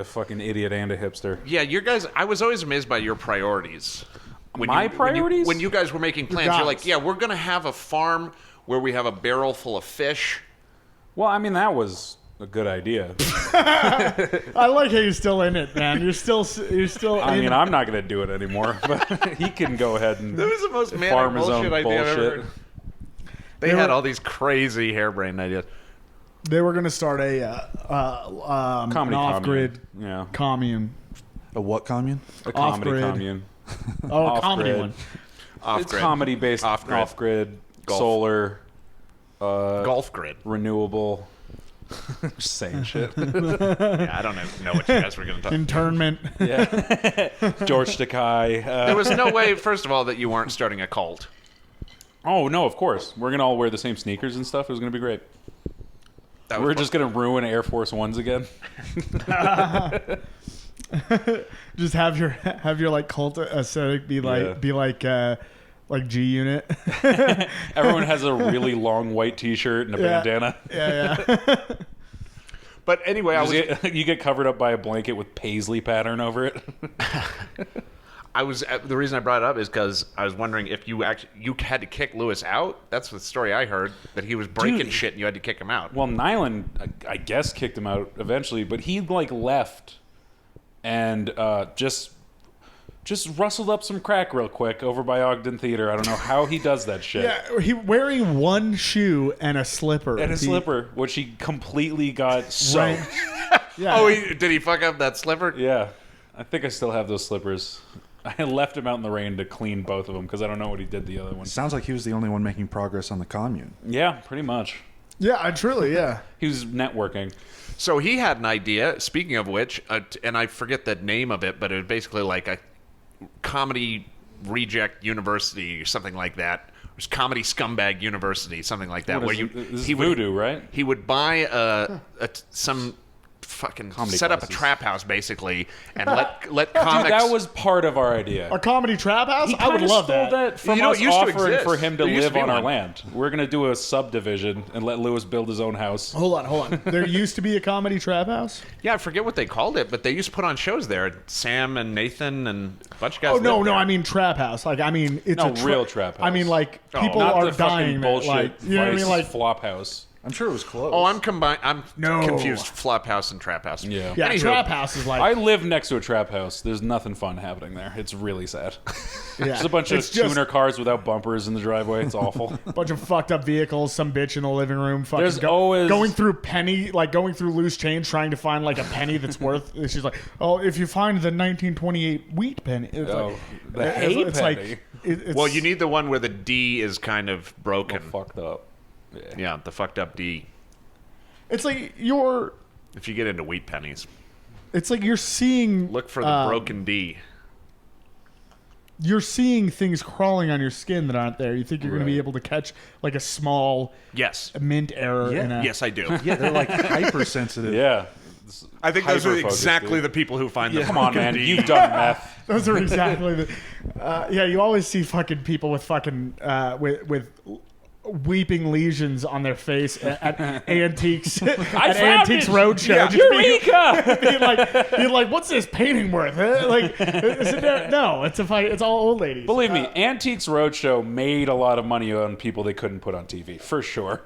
fucking idiot and a hipster. Yeah, your guys. I was always amazed by your priorities. My priorities? When you guys were making plans, you're like, yeah, we're gonna have a farm where we have a barrel full of fish. Well, I mean, that was a good idea. I like how you're still in it, man. You're still. I mean, I'm not going to do it anymore, but he can go ahead and That was the most farm manic his own bullshit idea I've ever bullshit. heard. They had all these crazy harebrained ideas. They were going to start an off-grid commune. A what commune? A comedy Off-grid. commune. Oh, a comedy Off-grid. one. Off-grid. It's comedy-based, off-grid, Golf. solar, Golf grid. renewable. Just saying shit. Yeah, I don't know what you guys were going to talk about. Internment. Yeah. George Takei. There was no way, first of all, that you weren't starting a cult. Oh, no, of course. We're going to all wear the same sneakers and stuff. It was going to be great. We're just going to ruin Air Force Ones again. Just have your like cult aesthetic be like G Unit. Everyone has a really long white T-shirt and a bandana. Yeah. But anyway, You get covered up by a blanket with paisley pattern over it. The reason I brought it up is because I was wondering if you had to kick Lewis out. That's the story I heard, that he was breaking shit and you had to kick him out. Well, Nyland, I guess, kicked him out eventually, but he like left and just rustled up some crack real quick over by Ogden Theater. I don't know how he does that shit. Yeah, he wearing one shoe and a slipper. Which he completely got soaked. Right. Yeah. Oh, did he fuck up that slipper? Yeah, I think I still have those slippers. I left him out in the rain to clean both of them because I don't know what he did the other one. Sounds like he was the only one making progress on the commune. Yeah, pretty much. Yeah, truly, yeah. He was networking. So he had an idea, speaking of which, and I forget the name of it, but it was basically like a comedy reject university or something like that. It was Comedy Scumbag University, something like that. This is voodoo, right? He would buy some fucking comedy set up a classes. trap house basically and let comics. Dude, that was part of our idea. A comedy trap house? He I would kinda love stole that from You know, us it used to offering exist. for him to There used to live be on our one. land. We're going to do a subdivision and let Lewis build his own house. Hold on. There used to be a comedy trap house? Yeah, I forget what they called it, but they used to put on shows there. Sam and Nathan and a bunch of guys. Oh, no, lived there. I mean trap house. Like, I mean, it's No, a real trap house. I mean, like, people Not are the fucking dying. bullshit Like, you know what I Vice mean? Like, flop house. I'm sure it was close. Oh, I'm No. confused. Flop house and trap house. Yeah. yeah, Anywho, trap house is like... I live next to a trap house. There's nothing fun happening there. It's really sad. yeah. There's a bunch of It's just tuner cars without bumpers in the driveway. It's awful. a bunch of fucked up vehicles, some bitch in the living room fucking There's always... going through loose change trying to find like a penny that's worth... She's like, oh, if you find the 1928 wheat penny... It's the hay it's penny. like... It's, Well, you need the one where the D is kind of broken. Fucked up. Yeah, the fucked up D. It's like you're... If you get into wheat pennies, It's like you're seeing... look for the broken D. You're seeing things crawling on your skin that aren't there. You think you're going to be able to catch like a small Yes. mint error in a... Yes, I do. Yeah, they're like hypersensitive. Yeah. I think those are Hyper-focused, exactly dude. the people who find the Come on, broken man. D. You've done meth. Those are exactly the... yeah, you always see fucking people with fucking... with weeping lesions on their face at Antiques Antiques Roadshow. Yeah. Eureka! being like, what's this painting worth? Huh? Like, is it there? No, it's a fight. It's all old ladies. Believe me, Antiques Roadshow made a lot of money on people they couldn't put on TV, for sure.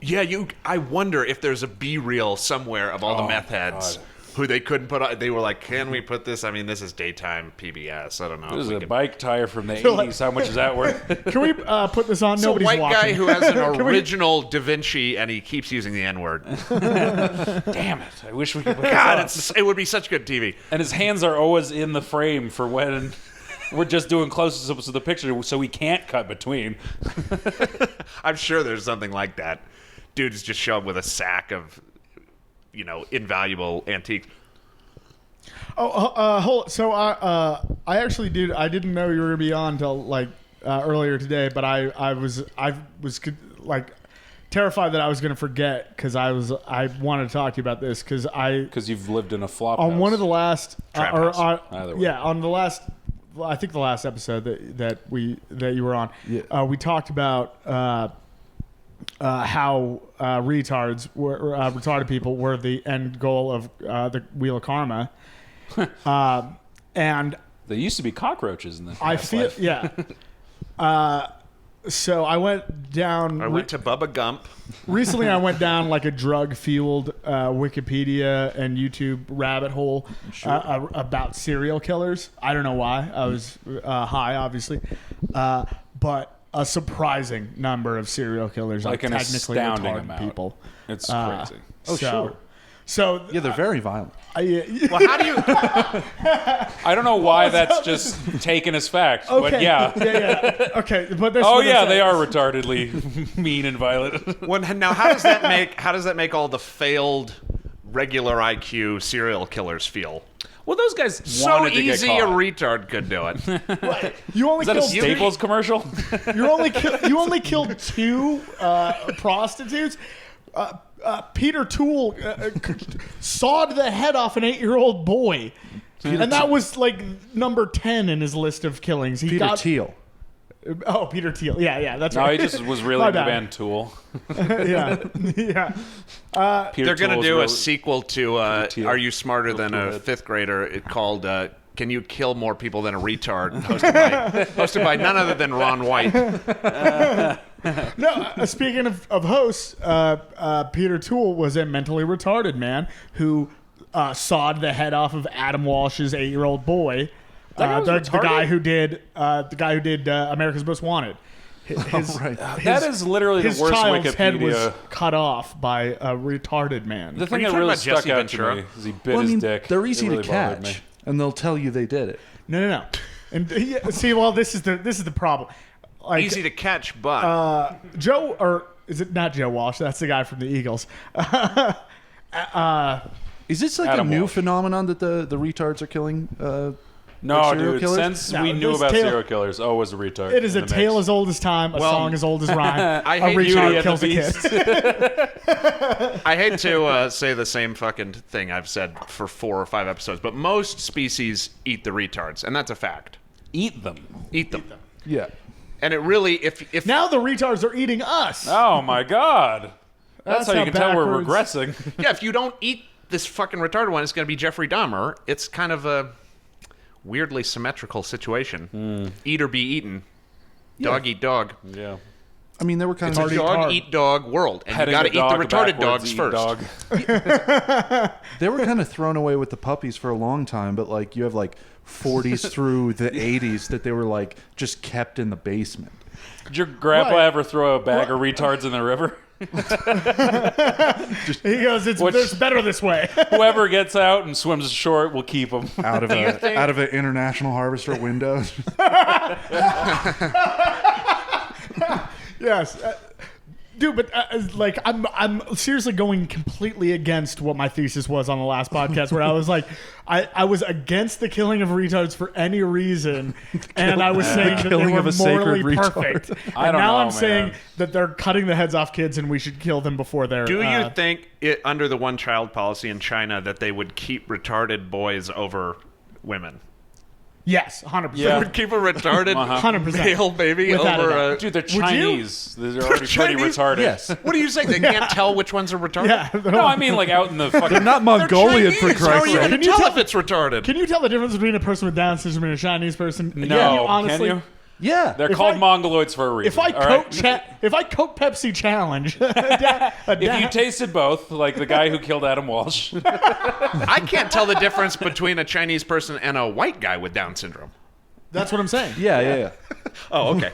Yeah, I wonder if there's a B-reel somewhere of all the meth heads who they couldn't put on. They were like, can we put this? I mean, this is daytime PBS. I don't know. This is if we a can- bike tire from the 80s. How much is that worth? Can we put this on? It's a Nobody's white watching. guy who has an Can we- original Da Vinci, and he keeps using the N-word. Damn it. I wish we could put God, this on. it would be such good TV. And his hands are always in the frame for when we're just doing close-ups of the picture, so we can't cut between. I'm sure there's something like that. Dudes just show up with a sack of, invaluable antiques. So I actually did. I didn't know you were gonna be on until like earlier today, but I was like terrified that I was gonna forget because I wanted to talk to you about this Because you've lived in a flop house. on one of the last Trap house. Either way. yeah, on the last, I think the last episode that you were on, we talked about how retarded people were the end goal of the Wheel of Karma, and There used to be cockroaches in the I past feel life. yeah. So I went down. I went to Bubba Gump. Recently, I went down like a drug-fueled Wikipedia and YouTube rabbit hole about serial killers. I don't know why. I was high, obviously, but a surprising number of serial killers Like are an technically astounding retarded amount. people. It's crazy. Oh, sure. So Yeah, they're very violent. Well, how do you? I don't know why that's just taken as fact, but yeah. yeah. Okay, but there's Oh yeah, they are retardedly mean and violent. Now, how does that make all the failed regular IQ serial killers feel? Well, those guys So wanted to easy get a caught. retard could do it. You only Is that a killed Staples commercial? You only killed 2 prostitutes. Peter Toole sawed the head off an 8-year-old boy, and that was like number 10 in his list of killings. Peter Thiel. Oh, Peter Thiel. Yeah, that's No, right. he just was really My into the bad. band Tool. yeah. Peter They're going to Tool was do a really- sequel to Thiel. Are You Smarter Than Tool a head. Fifth Grader? It called Can You Kill More People Than a Retard? Hosted by none other than Ron White. No, speaking of hosts, Peter Toole was a mentally retarded man who sawed the head off of Adam Walsh's 8-year-old boy. guy was The retarded? guy who did America's Most Wanted. His, Right. That is literally his the worst child's head was Wikipedia. cut off by a retarded man. The thing you that talking really about stuck Jesse out Ventura? to me is he bit Well, I his mean, dick. they're It easy really to bothered catch, me. and they'll tell you they did it. No. And see, well, this is the problem. Like, Easy to catch, but Joe, or is it not Joe Walsh? That's the guy from the Eagles. Is this like Adam a new Walsh. phenomenon that the retards are killing? No, serial dude. killers? Since No, we knew this about tale- serial killers, it was a retard. It is a in the tale mix. as old as time, a Well, song as old as rhyme. I A hate Beauty retard and kills the a kid. I hate to say the same fucking thing I've said for 4 or 5 episodes, but most species eat the retards, and that's a fact. Eat them. Eat them. Yeah. And it really, if Now the retards are eating us. Oh my god. That's how you how can tell we're backwards- regressing. yeah, if you don't eat this fucking retarded one, it's going to be Jeffrey Dahmer. It's kind of a weirdly symmetrical situation. Eat or be eaten. Dog eat dog. Yeah. I mean, they were kind It's a of dog eat dog world, and Petting you got to the eat the dog retarded backwards, dogs eat first. dog. they were kind of thrown away with the puppies for a long time, but like you have like 40s through the 80s that they were like just kept in the basement. Did your grandpa Right. ever throw a bag of retards in the river? He goes, it's better this way. Whoever gets out and swims ashore will keep them. Out of an international harvester window. Yes. Dude, but like I'm seriously going completely against what my thesis was on the last podcast, where I was like, I was against the killing of retards for any reason, and I was saying that they killing were of a sacred morally retard. perfect. I And don't now know, I'm saying man. that they're cutting the heads off kids, and we should kill them before they're. Do you think, under the one-child policy in China, that they would keep retarded boys over women? Yes, 100%. Yeah. Would keep a retarded 100%. male baby Without a over doubt. a... Dude, they're you? Chinese. They're already pretty Chinese? retarded. Yes. What do you say? They can't tell which ones are retarded? Yeah. No, I mean like out in the fucking. They're not They're Mongolian, for Chinese. How are Christ's you sake. going to tell if it's retarded? Can you tell the difference between a person with Down syndrome and a Chinese person? No, honestly. can you? Yeah. They're If called I- Mongoloids for a reason. If I all right? Coke Pepsi challenge, If you tasted both, like the guy who killed Adam Walsh, I can't tell the difference between a Chinese person and a white guy with Down syndrome. that's what I'm saying. Yeah. Oh, okay.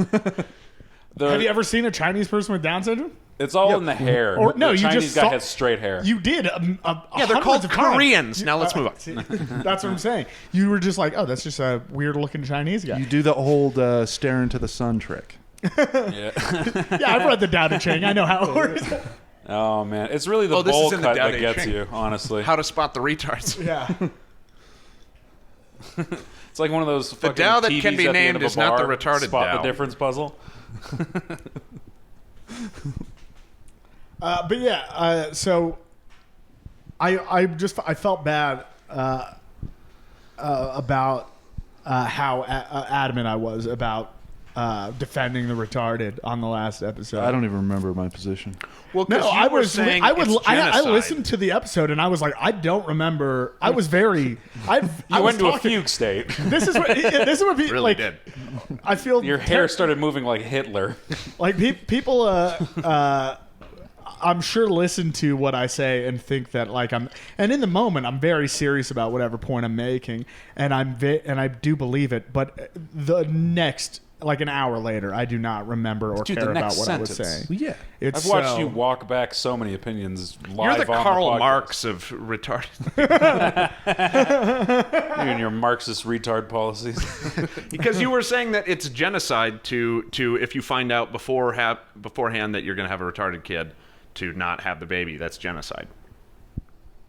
Have you ever seen a Chinese person with Down syndrome? it's all in the hair. Or- no, the you Chinese just guy saw- has straight hair. You did. Yeah, they're hundreds called of times. Koreans. Now let's move on. See, that's what I'm saying. You were just like, oh, that's just a weird looking Chinese guy. You do the old stare into the sun trick. Yeah. Yeah, I've read the Tao Te Ching. I know how it works. Oh man, it's really the Oh, this bowl is in the cut Tao that Te gets Ching. you. Honestly, How to spot the retards. Yeah. it's like one of those. fucking Tao that TVs can be at the end named of a is not the bar, retarded Spot Tao. the difference puzzle. But yeah, so I felt bad about how adamant I was about defending the retarded on the last episode. I don't even remember my position. Well, No, I was saying I genocide. listened to the episode and I was like, I don't remember. I was very. I You was went into a talking- fugue state. This is what people Really like. did. I feel Your hair started moving like Hitler. like people. I'm sure listen to what I say and think that like and in the moment I'm very serious about whatever point I'm making and I do believe it, but the next like an hour later I do not remember or Dude, care the about next what sentence. I was saying. Well, yeah. It's I've watched so- you walk back so many opinions live You're the on Karl the podcast. Marx of retarded. You and your Marxist retard policies. Because you were saying that it's genocide to if you find out beforehand that you're going to have a retarded kid, to not have the baby. That's genocide.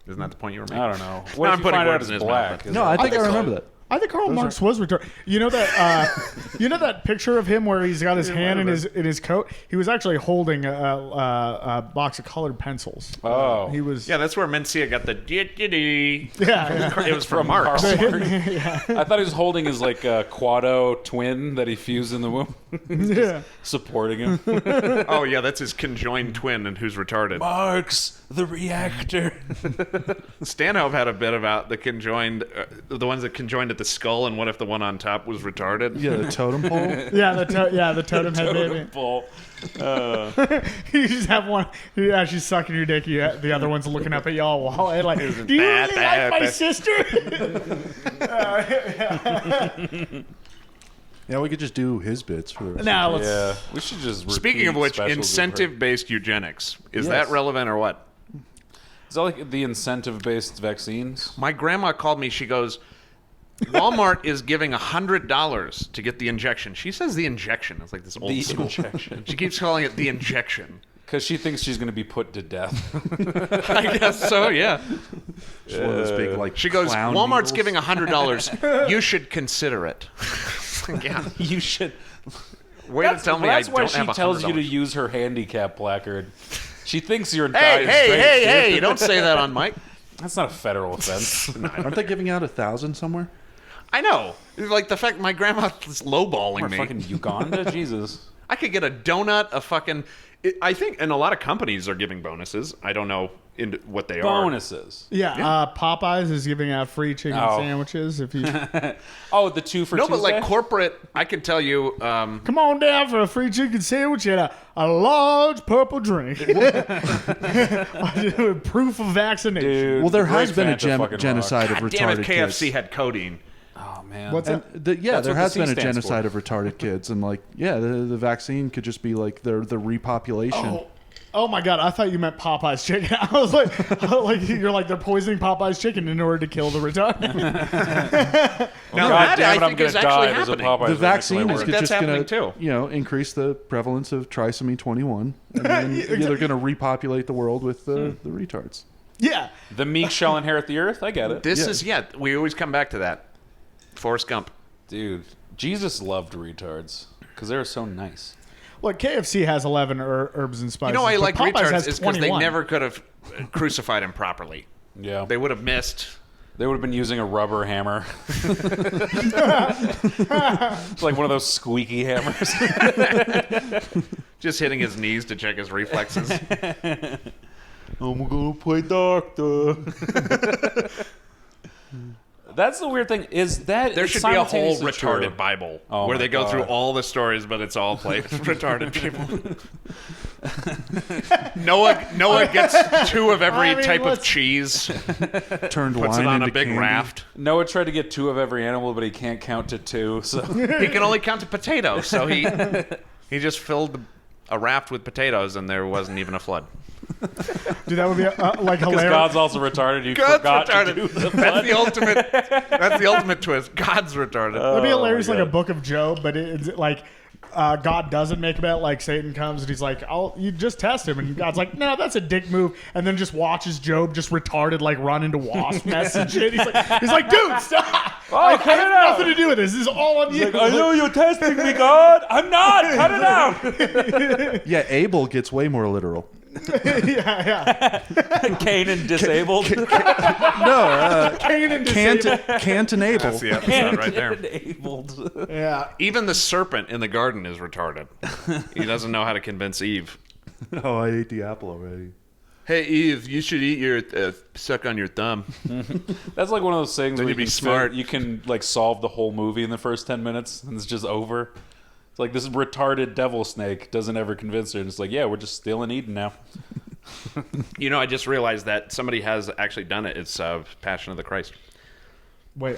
Isn't that the point you were making? I don't know. What Now if I'm you putting find out words it's in his black? mouth. Is No, it- I think I think remember so. that. I think Karl Marx was retarded. You know that picture of him where he's got his hand in his coat. He was actually holding a box of colored pencils. Oh. He was. Yeah, that's where Mencia got the dee-dee-dee. Yeah. It was from From Marx. Karl I thought he was holding his like quado twin that he fused in the womb, Yeah. supporting him. Oh yeah, that's his conjoined twin and who's retarded. Marx, the reactor. Stanhope had a bit about the conjoined, the ones that conjoined at the skull, and what if the one on top was retarded? Yeah, the totem pole. The totem head baby. Totem pole. You just have one. Yeah, she's sucking your dick. The other one's looking up at y'all while and like, do you really like my sister? Yeah, we could just do his bits for the rest. Now let's. Yeah, we should just. Speaking of repeat which, specials we've heard. incentive-based eugenics. Is Yes. that relevant or what? Is that like the incentive-based vaccines? My grandma called me. She goes, Walmart is giving $100 to get the injection. She says the injection. It's like this old The school. injection. She keeps calling it the injection. Because she thinks she's going to be put to death. I guess so, yeah. Just one of those big like. She goes, clown Walmart's needles. giving $100. You should consider it. Yeah. You should. Way to tell me That's I why don't she have $100. tells you to use her handicap placard. She thinks you're Hey, dire hey, straits, hey, dude. hey! You don't say that on mic. That's not a federal offense. Aren't they giving out 1,000 somewhere? I know. Like the fact my grandma was lowballing Or me. fucking Uganda, Jesus. I could get a donut, a fucking. I think, and a lot of companies are giving bonuses. I don't know what they are. Bonuses. Yeah, Popeyes is giving out free chicken Oh. sandwiches if you Oh, the 2 for No, Tuesday? but like corporate, I can tell you. come on down for a free chicken sandwich and a large purple drink. Proof of vaccination. Dude, Well, there Greg has been a Fanta fucking genocide of God damn it, retarded KFC kids. had codeine. rock. Oh, man. What's And that? there That's has what the C been a stands genocide of retarded kids, and like, yeah, the vaccine could just be like the repopulation. Oh my god! I thought you meant Popeye's chicken. I was like, you're like they're poisoning Popeye's chicken in order to kill the retarded. Now God that damn I it, I'm think going is to actually die. There's a happening. Popeyes The right next to vaccine my is work. That's just going happening to, too. increase the prevalence of trisomy 21, and then they're going to repopulate the world with the retards. Yeah, The meek shall inherit the earth? I get it. This is we always come back to that. Forrest Gump. Dude, Jesus loved retards because they were so nice. look, KFC has 11 herbs and spices. You know why I but like Popeyes retards has is because they 21. never could have crucified him properly. Yeah. They would have missed. They would have been using a rubber hammer. It's like one of those squeaky hammers. Just hitting his knees to check his reflexes. I'm gonna play doctor. That's the weird thing. Is that There it's should be a whole simultaneously retarded true. Bible Oh where my they go through God. all the stories, but it's all played with retarded people. Noah gets 2 of every I mean, type of let's- cheese, Turned puts wine it on into a big candy. raft. Noah tried to get 2 of every animal, but he can't count to 2. So He can only count to potatoes, so he just filled a raft with potatoes, and there wasn't even a flood. Dude, that would be like because hilarious. God's also retarded, you God's forgot retarded. to do the That's the ultimate. That's the ultimate twist. God's retarded. That'd be hilarious, my like a God. book of Job, but it's like God doesn't make a bet. Like Satan comes and he's like, you just test him," and God's like, "No, that's a dick move," and then just watches Job just retarded like run into wasp nests and shit. He's like, "Dude, stop! I cut it have out." nothing to do with this. This is all on you." I know you're testing me, God. I'm not. Cut it out. Yeah, Abel gets way more literal. yeah. Kanan disabled. No, Kanan disabled. can't enable. That's the episode right there. Enabled. Yeah. Even the serpent in the garden is retarded. He doesn't know how to convince Eve. Oh, I ate the apple already. Hey, Eve, you should eat your suck on your thumb. That's like one of those things Then where you'd be can smart. You can like solve the whole movie in the first 10 minutes, and it's just over. It's like this retarded devil snake doesn't ever convince her, and it's like, yeah, we're just stealing Eden now. You know, I just realized that somebody has actually done it. It's Passion of the Christ. Wait.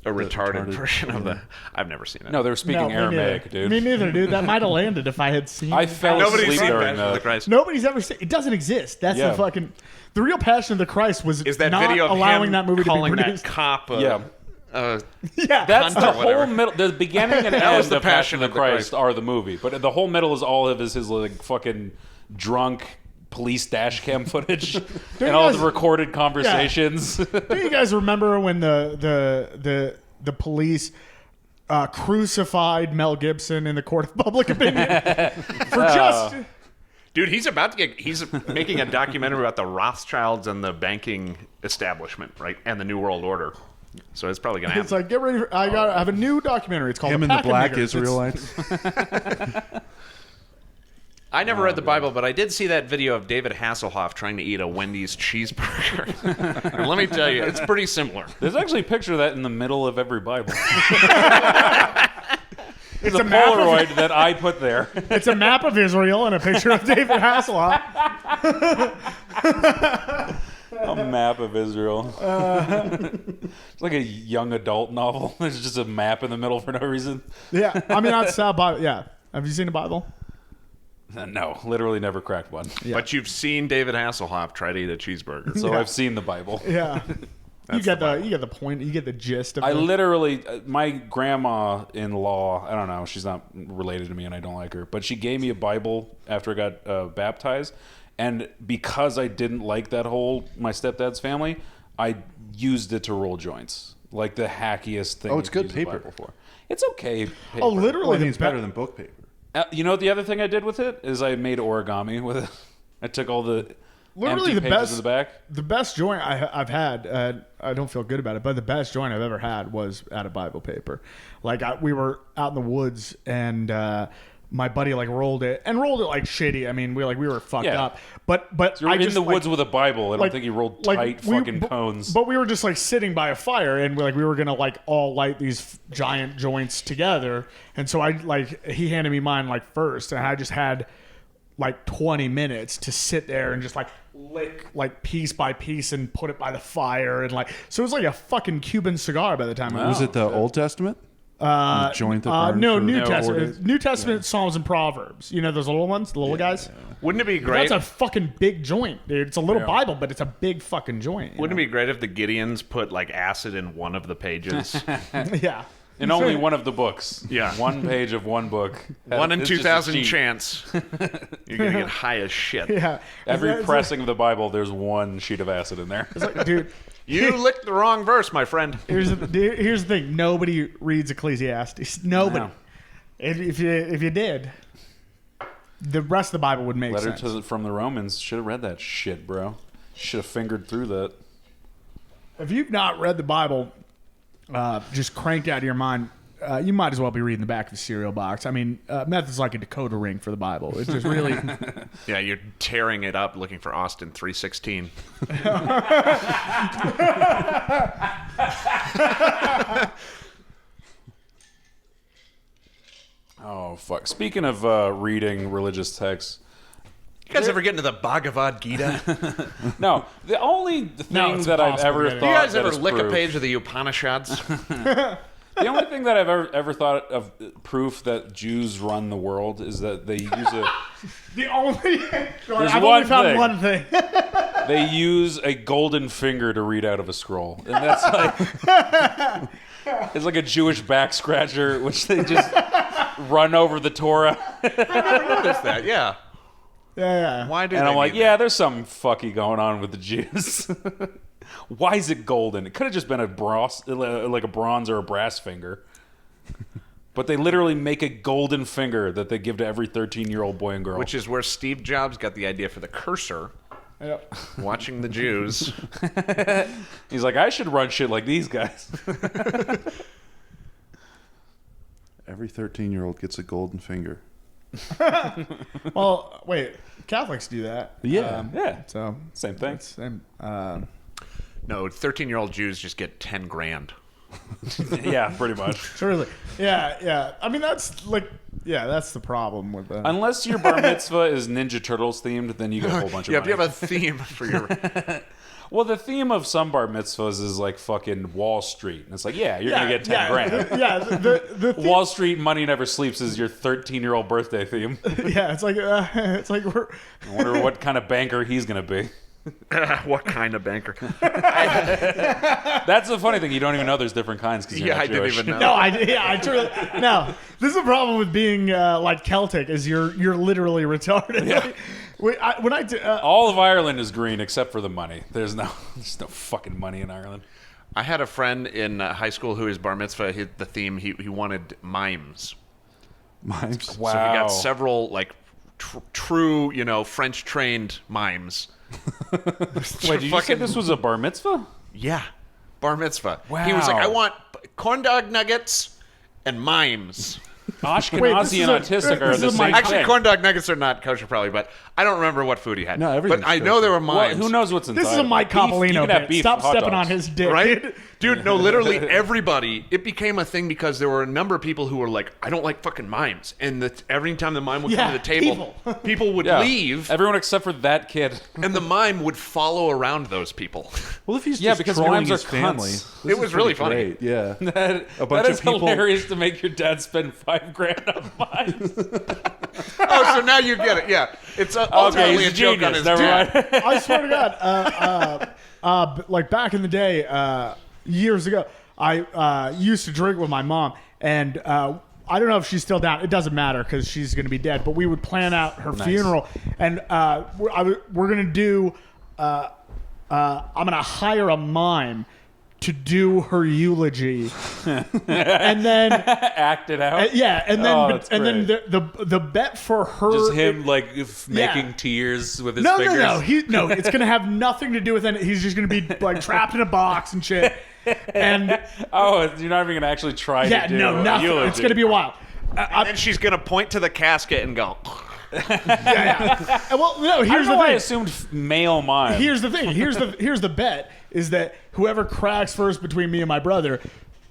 A retarded retarded version of the... I've never seen it. No, they were speaking me Aramaic, neither. dude. Me neither, dude. That might have landed if I had seen. I fell Nobody's asleep seen during Passion of the that. Christ. Nobody's ever seen. It doesn't exist. That's Yeah. the fucking. The real Passion of the Christ was Is that not video of allowing him that movie to be calling produced. that cop Yeah. Yeah, That's cunt the or whatever. whole middle. The beginning and That end was the of Passion of the Christ Christ. are the movie, but the whole middle is all of his like fucking drunk police dash cam footage and all guys- the recorded conversations. Do you guys remember when the police crucified Mel Gibson in the court of public opinion for just? Dude, he's making a documentary about the Rothschilds and the banking establishment, right? And the New World Order. So it's probably going to It's happen. like get ready. I have a new documentary. It's called Him and the Pack-a-Nigger. black It's- Israelites. I never read the Bible, but I did see that video of David Hasselhoff trying to eat a Wendy's cheeseburger. And let me tell you, it's pretty similar. There's actually a picture of that in the middle of every Bible. It's a a map of- Polaroid that I put there. It's a map of Israel and a picture of David Hasselhoff. A map of Israel. It's like a young adult novel. There's just a map in the middle for no reason. Yeah, I mean that's Bible. Yeah, have you seen the Bible? No, literally never cracked one. But you've seen David Hasselhoff try to eat a cheeseburger. So Yeah. I've seen the Bible. Yeah. You That's get the the you get the point. You get the gist of I it. literally, my grandma-in-law, I don't know, she's not related to me and I don't like her, but she gave me a Bible after I got baptized, and because I didn't like that whole my stepdad's family, I used it to roll joints, like the hackiest thing. Oh, it's you can good use a paper. Bible for. It's okay. Paper. Oh, literally, Well, I the mean, it's be- better than book paper. You know what the other thing I did with it is I made origami with it. I took all the Literally empty the pages best- in the back. The best joint I've had, I don't feel good about it, but the best joint I've ever had was out of Bible paper. Like we were out in the woods and my buddy like rolled it like shitty. I mean, we were fucked Yeah. up. But You're I in just, the like, woods with a Bible. I don't think he rolled tight fucking cones. But we were just like sitting by a fire, and we were gonna like all light these giant joints together. And so he handed me mine like first, and I just had like 20 minutes to sit there and just like lick like piece by piece and put it by the fire, and like so it was like a fucking Cuban cigar by the time. Was it the Old Testament? The joint that burned No, for New 4 Testament. days? New Testament Psalms and Proverbs. You know those little ones, the little guys. Wouldn't it be great? That's a fucking big joint, dude. It's a little Bible, but it's a big fucking joint. Wouldn't it be great if the Gideons put like acid in one of the pages? be? Yeah. In only one of the books. Yeah. One page of one book. One in It's just a 2,000 sheet. chance. You're gonna get high as shit. Yeah. Every It's like- pressing of the Bible, there's one sheet of acid in there. it's like, dude. You licked the wrong verse, my friend. Here's the thing. Nobody reads Ecclesiastes. Nobody. No. If you did, the rest of the Bible would make Letter sense. from the Romans. Should have read that shit, bro. Should have fingered through that. If you've not read the Bible, just cranked out of your mind, you might as well be reading the back of the cereal box. I mean, meth is like a decoder ring for the Bible. It's just really. Yeah, you're tearing it up looking for Austin 3:16. Oh, fuck. Speaking of reading religious texts, You guys ever get into the Bhagavad Gita? no, the only thing it's that I've impossible ever to thought get Do you guys that ever is lick a proof- page of the Upanishads? The only thing that I've ever thought of proof that Jews run the world is that they use The only. I've one only found thing. one thing. they use a golden finger to read out of a scroll, and that's like it's like a Jewish back scratcher, which they just run over the Torah. Notice that, yeah. Yeah. Why do And they I'm like, need yeah, there's something fucky going on with the Jews. Why is it golden? It could have just been a bronze, like a bronze or a brass finger. But they literally make a golden finger that they give to every 13-year-old boy and girl. Which is where Steve Jobs got the idea for the cursor. Yep. Watching the Jews. He's like, I should run shit like these guys. Every 13-year-old gets a golden finger. Well, wait. Catholics do that. Yeah. Yeah. So Same thing. same. No, 13-year-old Jews just get 10 grand. Yeah, pretty much. Truly. Yeah. I mean, that's like, that's the problem with that. Unless your bar mitzvah is Ninja Turtles themed, then you get a whole bunch of Yeah, money. if you have a theme for your... Well, the theme of some bar mitzvahs is like fucking Wall Street. And it's like, yeah, you're going to get 10 grand. Yeah, the theme, Wall Street Money Never Sleeps is your 13-year-old birthday theme. yeah, it's like we're I wonder what kind of banker he's going to be. What kind of banker? That's the funny thing. You don't even know there's different kinds because you're Yeah, not I didn't Jewish. even know. no, I truly no. This is the problem with being like Celtic is you're literally retarded. Yeah. All All of Ireland is green except for the money. There's no fucking money in Ireland. I had a friend in high school who his bar mitzvah hit the theme. He wanted mimes. Mimes. Wow. So he got several like true, French trained mimes. Wait, did you say this was a bar mitzvah? Yeah, bar mitzvah. He was like, Wow. I want corn dog nuggets and mimes. Ashkenazi and autistic are this the is same my- Actually, thing. corn dog nuggets are not kosher probably, but I don't remember what food he had. No, everything's But I know kosher. there were Well, mimes. who knows what's inside? This is a Mike Beef, you Coppolino can have bit. beef Stop hot stepping dogs. on his dick. Right? Dude, no, literally everybody. It became a thing because there were a number of people who were like, I don't like fucking mimes. And every time the mime would come Yeah, to the table, people would Yeah. leave, Everyone except for that kid. and the mime would follow around those people. Well, if he's Yeah, just because trolling mimes are his family, cunts. this It was is really pretty funny. great. Yeah. That A bunch is of people- hilarious to make your dad spend $5,000 on mines. Oh, so now you get it. Yeah. It's Okay, ultimately he's a a joke on genius. his Never dad. mind. I swear to God, like back in the day, years ago, I used to drink with my mom, and I don't know if she's still down. It doesn't matter because she's going to be dead. But we would plan out her funeral, and we're going to do. I'm going to hire a mime to do her eulogy, and then Act it out. and then Oh, that's and then great. the bet for her Just him like making Yeah. tears with his No, fingers. no. It's gonna have nothing to do with it. He's just gonna be like trapped in a box and shit. And Oh, you're not even gonna actually try yeah, to do no, a nothing. eulogy. It's gonna be a while. And she's going to point to the casket and go, Yeah. Well, no. I Here's don't know the why I thing. assumed male mime. Here's the thing. Here's the bet is that whoever cracks first between me and my brother,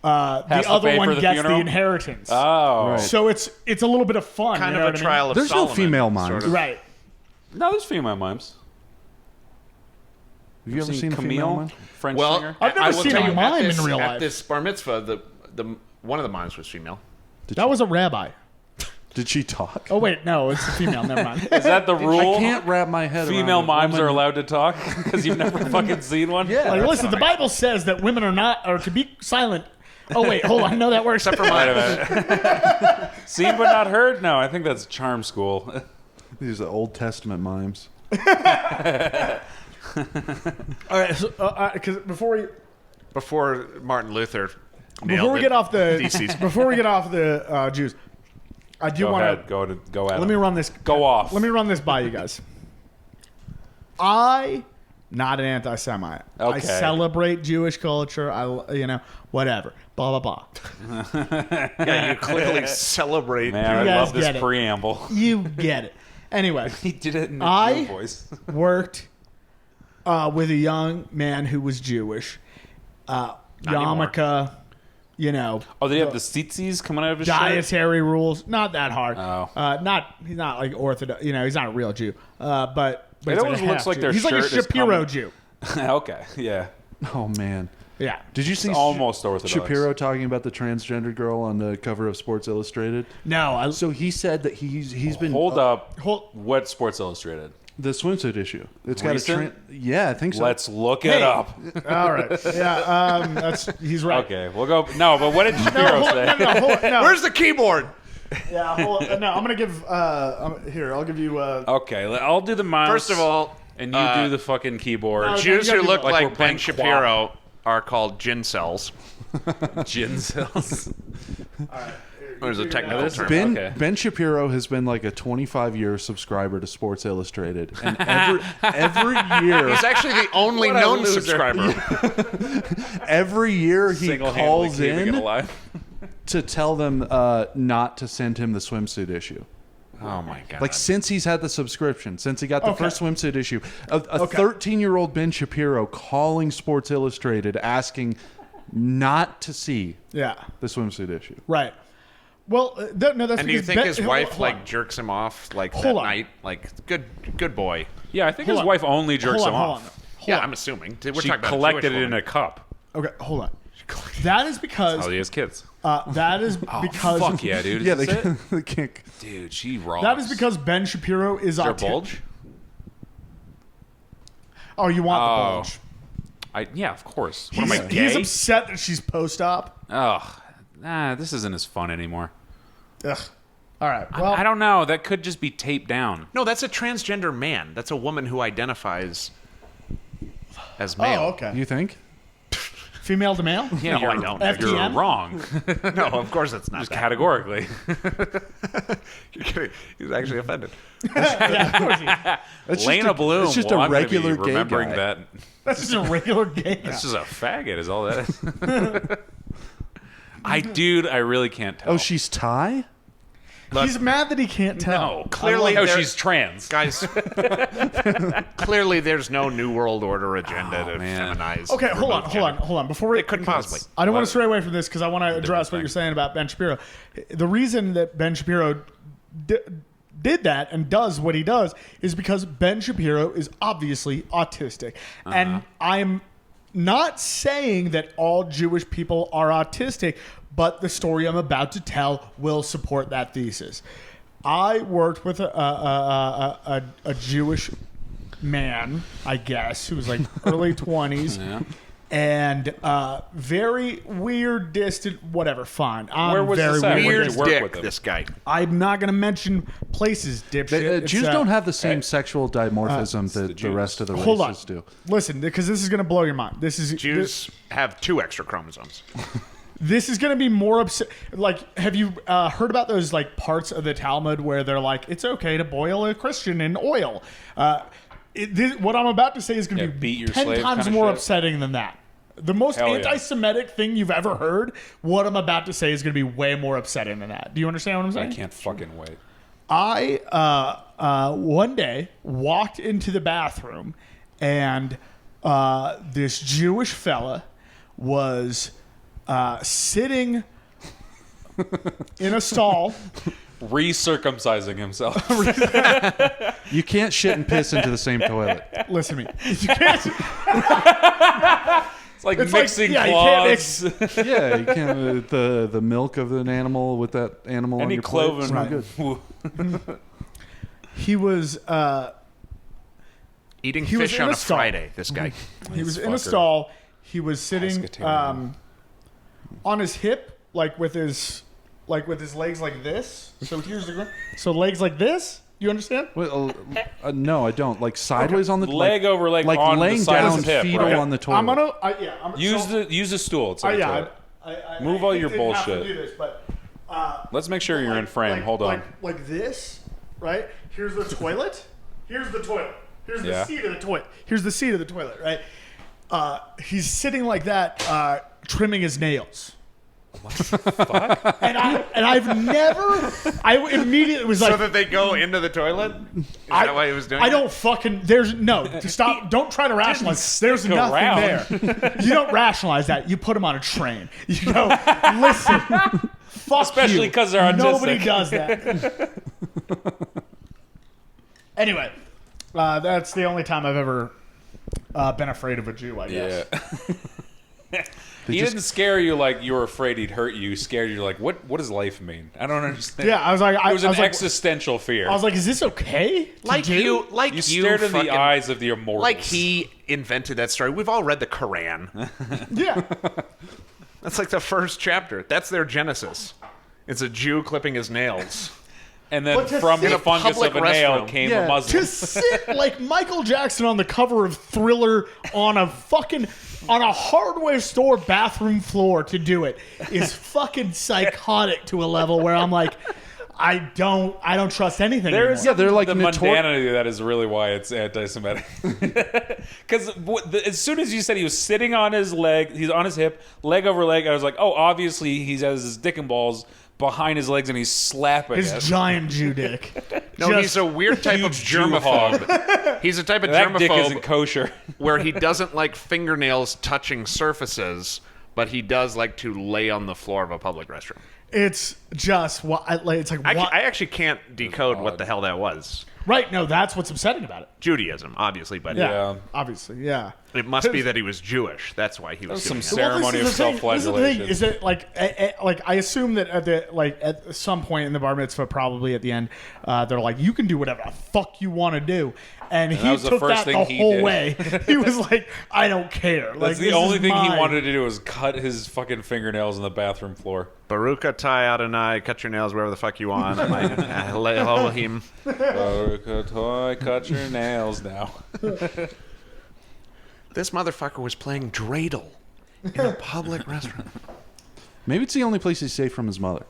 the Has to other pay one for the gets funeral? the inheritance. Oh. Right. So it's a little bit of fun. kind you know of a what I trial of There's no Solomon. female mimes. sort mean? of. Right. No, there's female mimes. Have you ever seen a female Camille, mime? French Well, singer? I've never I will seen tell a you, mime at in this, real at life. this bar mitzvah, the one of the mimes was female. That was a rabbi. Did she talk? Oh wait, no, it's a female. Never mind. Is that the rule? I can't wrap my head Female around mimes woman- are allowed to talk because you've never fucking seen one. Yeah. Like, that's listen, the Bible says that women are to be silent. Oh wait, hold on. No, that works. Except for Wait a mine. minute. Seen but not heard? No, I think that's charm school. These are Old Testament mimes. All right, so, because Before Martin Luther nailed before we it, get off the theses. before we get off the Jews, I do Go want ahead. to Go at let me him. run this. Go off. Let me run this by you guys. I not an anti-Semite. I Okay. celebrate Jewish culture. Whatever. Blah blah blah. Yeah, you clearly celebrate. Man, I You guys love this get it. preamble. You get it. Anyway, He did it in a I- Jew voice. worked with a young man who was Jewish. anymore. Yarmulke, Oh, they have the tzitzis coming out of his shirt? dietary rules, not that hard. Oh. He's not like Orthodox. He's not a real Jew. But It he's always a looks half like Jew. their He's like a shirt is Shapiro coming- Jew. Okay, yeah. Oh man. Yeah. Did you see almost orthodox. Shapiro talking about the transgender girl on the cover of Sports Illustrated? No. So he said that he's been Hold up. Hold- What Sports Illustrated? the swimsuit issue. It's got Recent? yeah, I think so. Let's look Hey. it up. All right. Yeah. He's right. Okay, we'll go. No, but what did Shapiro say? No. Where's the keyboard? Yeah. No. I'm gonna give. Here. I'll give you. Okay, I'll do the miles. First of all, and you do the fucking keyboard. No, Jews you gotta who do look that. Like we're like playing Ben Shapiro are called gin cells. Gin cells. There's a technical this term. Ben- Ben Okay. Ben Shapiro has been like a 25-year subscriber to Sports Illustrated, and every year, He's actually the only What a known loser. subscriber. every year he Single-handedly calls keeping it in alive. to tell them not to send him the swimsuit issue. Oh my god! Like since he's had the subscription, since he got the Okay. first swimsuit issue, a Okay. 13-year-old Ben Shapiro calling Sports Illustrated asking not to see Yeah. the swimsuit issue. Right. Well, no, that's and do you because think Ben- his hold wife on. like jerks him off like Hold that on. night? Like good boy. Yeah, I think Hold his on. wife only jerks Hold him on, hold off. on. Yeah, I'm assuming. We're She talking about collected a Jewish it in a woman. cup. Okay, hold on. That is because Oh, he has kids. that is because Fuck yeah, dude. Is Yeah, this it? they can't. Dude, she rocks. that is because Ben Shapiro is Is there a autistic. bulge? Oh, you want the Oh. bulge? Yeah, of course. What am I, He's gay? upset that she's post-op. Ugh. Nah, this isn't as fun anymore. Ugh. All right. Well, I don't know. That could just be taped down. No, that's a transgender man. That's a woman who identifies as male. oh, okay. You think? Female to male? Yeah, No, I don't. You're FTM? wrong. No, of course it's not. Just that. categorically. You're kidding. He's actually offended. Yeah, of course he is. It's Lena just a, Bloom. It's just well, a I'm gonna regular be gay remembering guy. that. That's just a regular gay guy. That's just a faggot. Is all that is. I really can't tell. Oh, she's Thai? He's mad that he can't tell. no. Clearly Oh, there- she's trans. Guys, clearly there's no New World Order agenda to man. feminize. Okay, hold on, remove hold on, gender. hold on. Before we It couldn't possibly. I don't want What? to stray away from this because I want to address what thing. you're saying about Ben Shapiro. The reason that Ben Shapiro did that and does what he does is because Ben Shapiro is obviously autistic. And I'm not saying that all Jewish people are autistic, but the story I'm about to tell will support that thesis. I worked with a Jewish man, I guess, who was like early 20s. Yeah. And very weird, distant, whatever. Fine. I'm Where was very this at? weird. Where Weird did you work dick, with him? this guy. I'm not going to mention places, dipshit. Jews It's, don't have the same sexual dimorphism the that the Jews. rest of the Hold on. races do. Listen, because this is going to blow your mind. This is Jews have 2 extra chromosomes. This is going to be more upset. Like, have you heard about those like parts of the Talmud where they're like, it's okay to boil a Christian in oil? What I'm about to say is going to Yeah, be beat your 10 slave times kinda more shit. upsetting than that. The most Hell yeah. anti-Semitic thing you've ever heard, what I'm about to say is going to be way more upsetting than that. Do you understand what I'm I saying? can't fucking wait. I one day walked into the bathroom and this Jewish fella was sitting in a stall. Recircumcising himself. You can't shit and piss into the same toilet. Listen to me. You can't, It's like it's like, mixing yeah, you can't cloths. mix. Yeah, you can't. The milk of an animal with that animal on Any your plate. It's cloven. not good. He was Eating He was fish in on a a stall. Friday, this guy. he was in a fucker. stall. He was sitting Pescatarian. on his hip, like with his legs like this. So here's the so legs like this. You understand? Well, no, I don't. Like sideways on the Leg over leg like on the laying side of down his hip, fetal right? on the toilet. I'm gonna Use a stool. It's like yeah. Move I all your didn't have to bullshit. do this, but Let's make sure you're in frame. Hold on. Like this, right? Here's the toilet. Here's the toilet. Here's the Yeah. seat of the toilet. Here's the seat of the toilet, right? He's sitting like that, trimming his nails. And I immediately was like, So that they go into the toilet? Is that why he was doing I it? don't fucking. There's no. Stop. Don't try to rationalize. There's nothing around. there. You don't rationalize that. You put them on a train. You go, listen. Fuck Especially you. 'cause they're autistic. Nobody does that. Anyway, that's the only time I've ever been afraid of a Jew, I guess. Yeah. He didn't scare you like you were afraid he'd hurt you. He scared you like, what does life mean? I don't understand. Yeah, I was like, It was I an was like, existential fear. I was like, is this okay? to Like do? you you stared in fucking- the eyes of the immortals. Like he invented that story. We've all read the Quran. Yeah. That's like the first chapter. That's their Genesis. It's a Jew clipping his nails. And then But to from sit- the In a fungus public of a nail restroom. came Yeah. a Muslim. To sit like Michael Jackson on the cover of Thriller on a fucking on a hardware store bathroom floor to do it is fucking psychotic to a level where I'm like, I don't trust anything There's anymore. they're like the notor- mundanity of that is really why it's anti-Semitic. Because as soon as you said he was sitting on his leg, he's on his hip, leg over leg, I was like, oh, obviously he has his dick and balls behind his legs and he's slapping His it. giant Jew dick. No, Just he's a weird type of huge Jew germaphobe. He's a type of That dick isn't germaphobe kosher. where he doesn't like fingernails touching surfaces, but he does like to lay on the floor of a public restroom. It's just what it's like. I actually can't decode what the hell that was. Right? No, that's what's upsetting about it. Judaism, obviously, but Yeah. Obviously, yeah. it must be that he was Jewish. That's why he was Some doing it. ceremony of This is the thing, self-flagellation. is that like I assume that at some point in the bar mitzvah, probably at the end, they're like, you can do whatever the fuck you want to do, and he that was the took first that thing the he whole did. way. He was like, I don't care. Like, That's the this only is thing he mine. wanted to do was cut his fucking fingernails on the bathroom floor. Baruch atah Adonai, cut your nails wherever the fuck you want. Elohim. Cut your nails now. This motherfucker was playing dreidel in a public restaurant. Maybe it's the only place he's safe from his mother.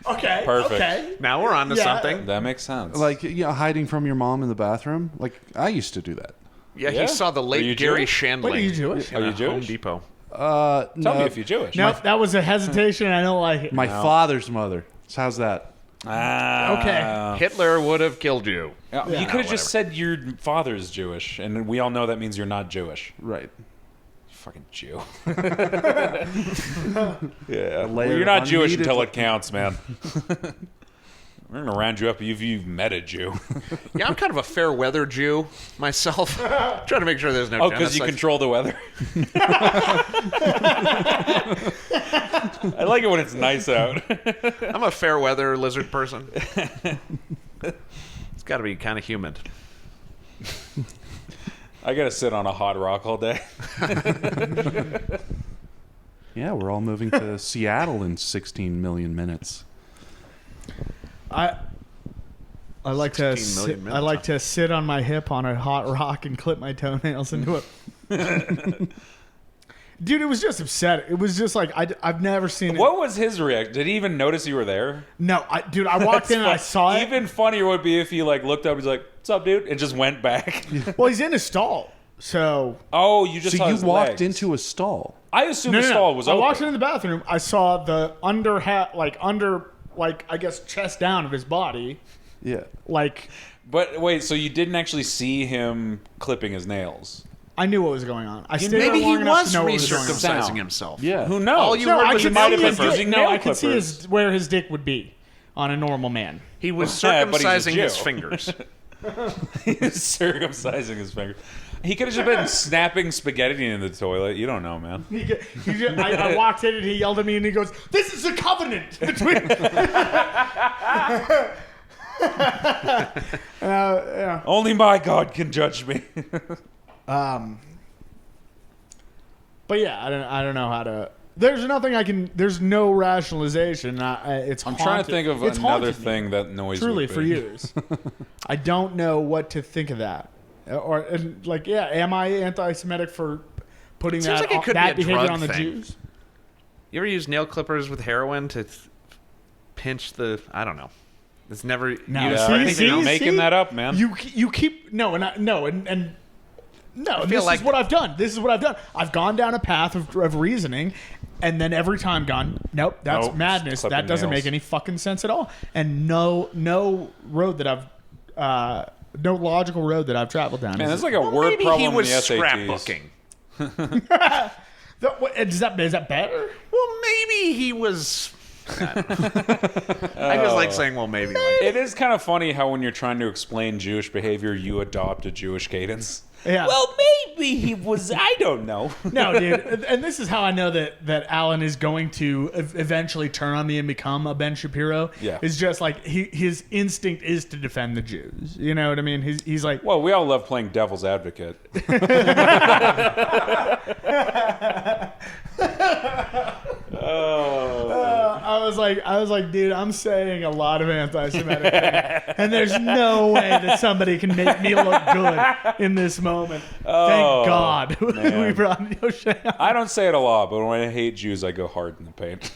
Okay. Perfect. Okay. Now we're on to Yeah. something. That makes sense. Like, hiding from your mom in the bathroom. Like, I used to do that. Yeah, Yeah? he saw the Are you late Gary Jewish? Shandling. Wait, are you Jewish? in Are you a Home Jewish? Depot. Tell No, me if you're Jewish. No, that was a hesitation. I don't like it. my father's mother. So how's that? Okay. Hitler would have killed you. You could have whatever. just said your father's Jewish, and we all know that means you're not Jewish. Right. Fucking Jew. A Well, layer you're not of Jewish unneeded- until it counts, man. We're gonna round you up if you've met a Jew. Yeah, I'm kind of a fair weather Jew myself. Trying to make sure there's no Oh, because you genocide. control the weather. I like it when it's nice out. I'm a fair weather lizard person. It's got to be kind of humid. I gotta sit on a hot rock all day. Yeah, we're all moving to Seattle in 16 million minutes. I like to 16 million sit, minutes, I like to sit on my hip on a hot rock and clip my toenails into it. Dude, it was just upsetting. It was just like I've never seen it. What was his reaction? Did he even notice you were there? No, I walked in and I saw it. Even funnier would be if he like looked up. He's like, "What's up, dude?" and just went back. Well, he's in his stall, so Oh, you just So saw you his walked legs. into a stall. I assumed no, the no, stall no. was I open. walked into the bathroom. I saw the under I guess chest down of his body, Yeah. like. But wait, so you didn't actually see him clipping his nails? I knew what was going on. I stayed Maybe there he long enough was to know what was going on. recircumcising Sound. himself. Yeah. Who knows? All you No, heard I was could a might see have his been dick. using No, nail I could see clippers. where his dick would be on a normal man. He was Yeah, but he's a circumcising his Jew. fingers. He's circumcising his fingers. He could have just been snapping spaghetti in the toilet. You don't know, man. I walked in and he yelled at me and he goes, "This is a covenant between." Yeah. Only my God can judge me. But yeah, I don't know how to. There's nothing I can. There's no rationalization. It's. I'm trying to think of it's another haunted me, thing that noise Truly, would be. for years, I don't know what to think of that. And like, yeah, am I anti-Semitic for putting Seems that like it could that be a behavior drug on the thing. Jews? You ever use nail clippers with heroin to pinch the? I don't know. It's never No, used Yeah, for I anything think you're else. making that up, man. You keep no and no. feel This like- is what I've done. This is what I've done. I've gone down a path of reasoning, and then every time gone, nope, that's Nope, madness. clipping That doesn't nails. make any fucking sense at all. And no road that I've, no logical road that I've traveled down. Man, is that's like a Well, word maybe problem he in was the SATs. scrapbooking. is that better? Well, maybe he was. I just like saying, well, maybe. Like, It is kind of funny how when you're trying to explain Jewish behavior, you adopt a Jewish cadence. Yeah. Well, maybe he was. I don't know. No, dude. And this is how I know that Alan is going to eventually turn on me and become a Ben Shapiro. Yeah. It's just like his instinct is to defend the Jews. You know what I mean? He's like, Well, we all love playing devil's advocate. I I was like, dude, I'm saying a lot of anti-Semitic things, and there's no way that somebody can make me look good in this moment. Thank God we brought O'Shea on. I don't say it a lot, but when I hate Jews, I go hard in the paint.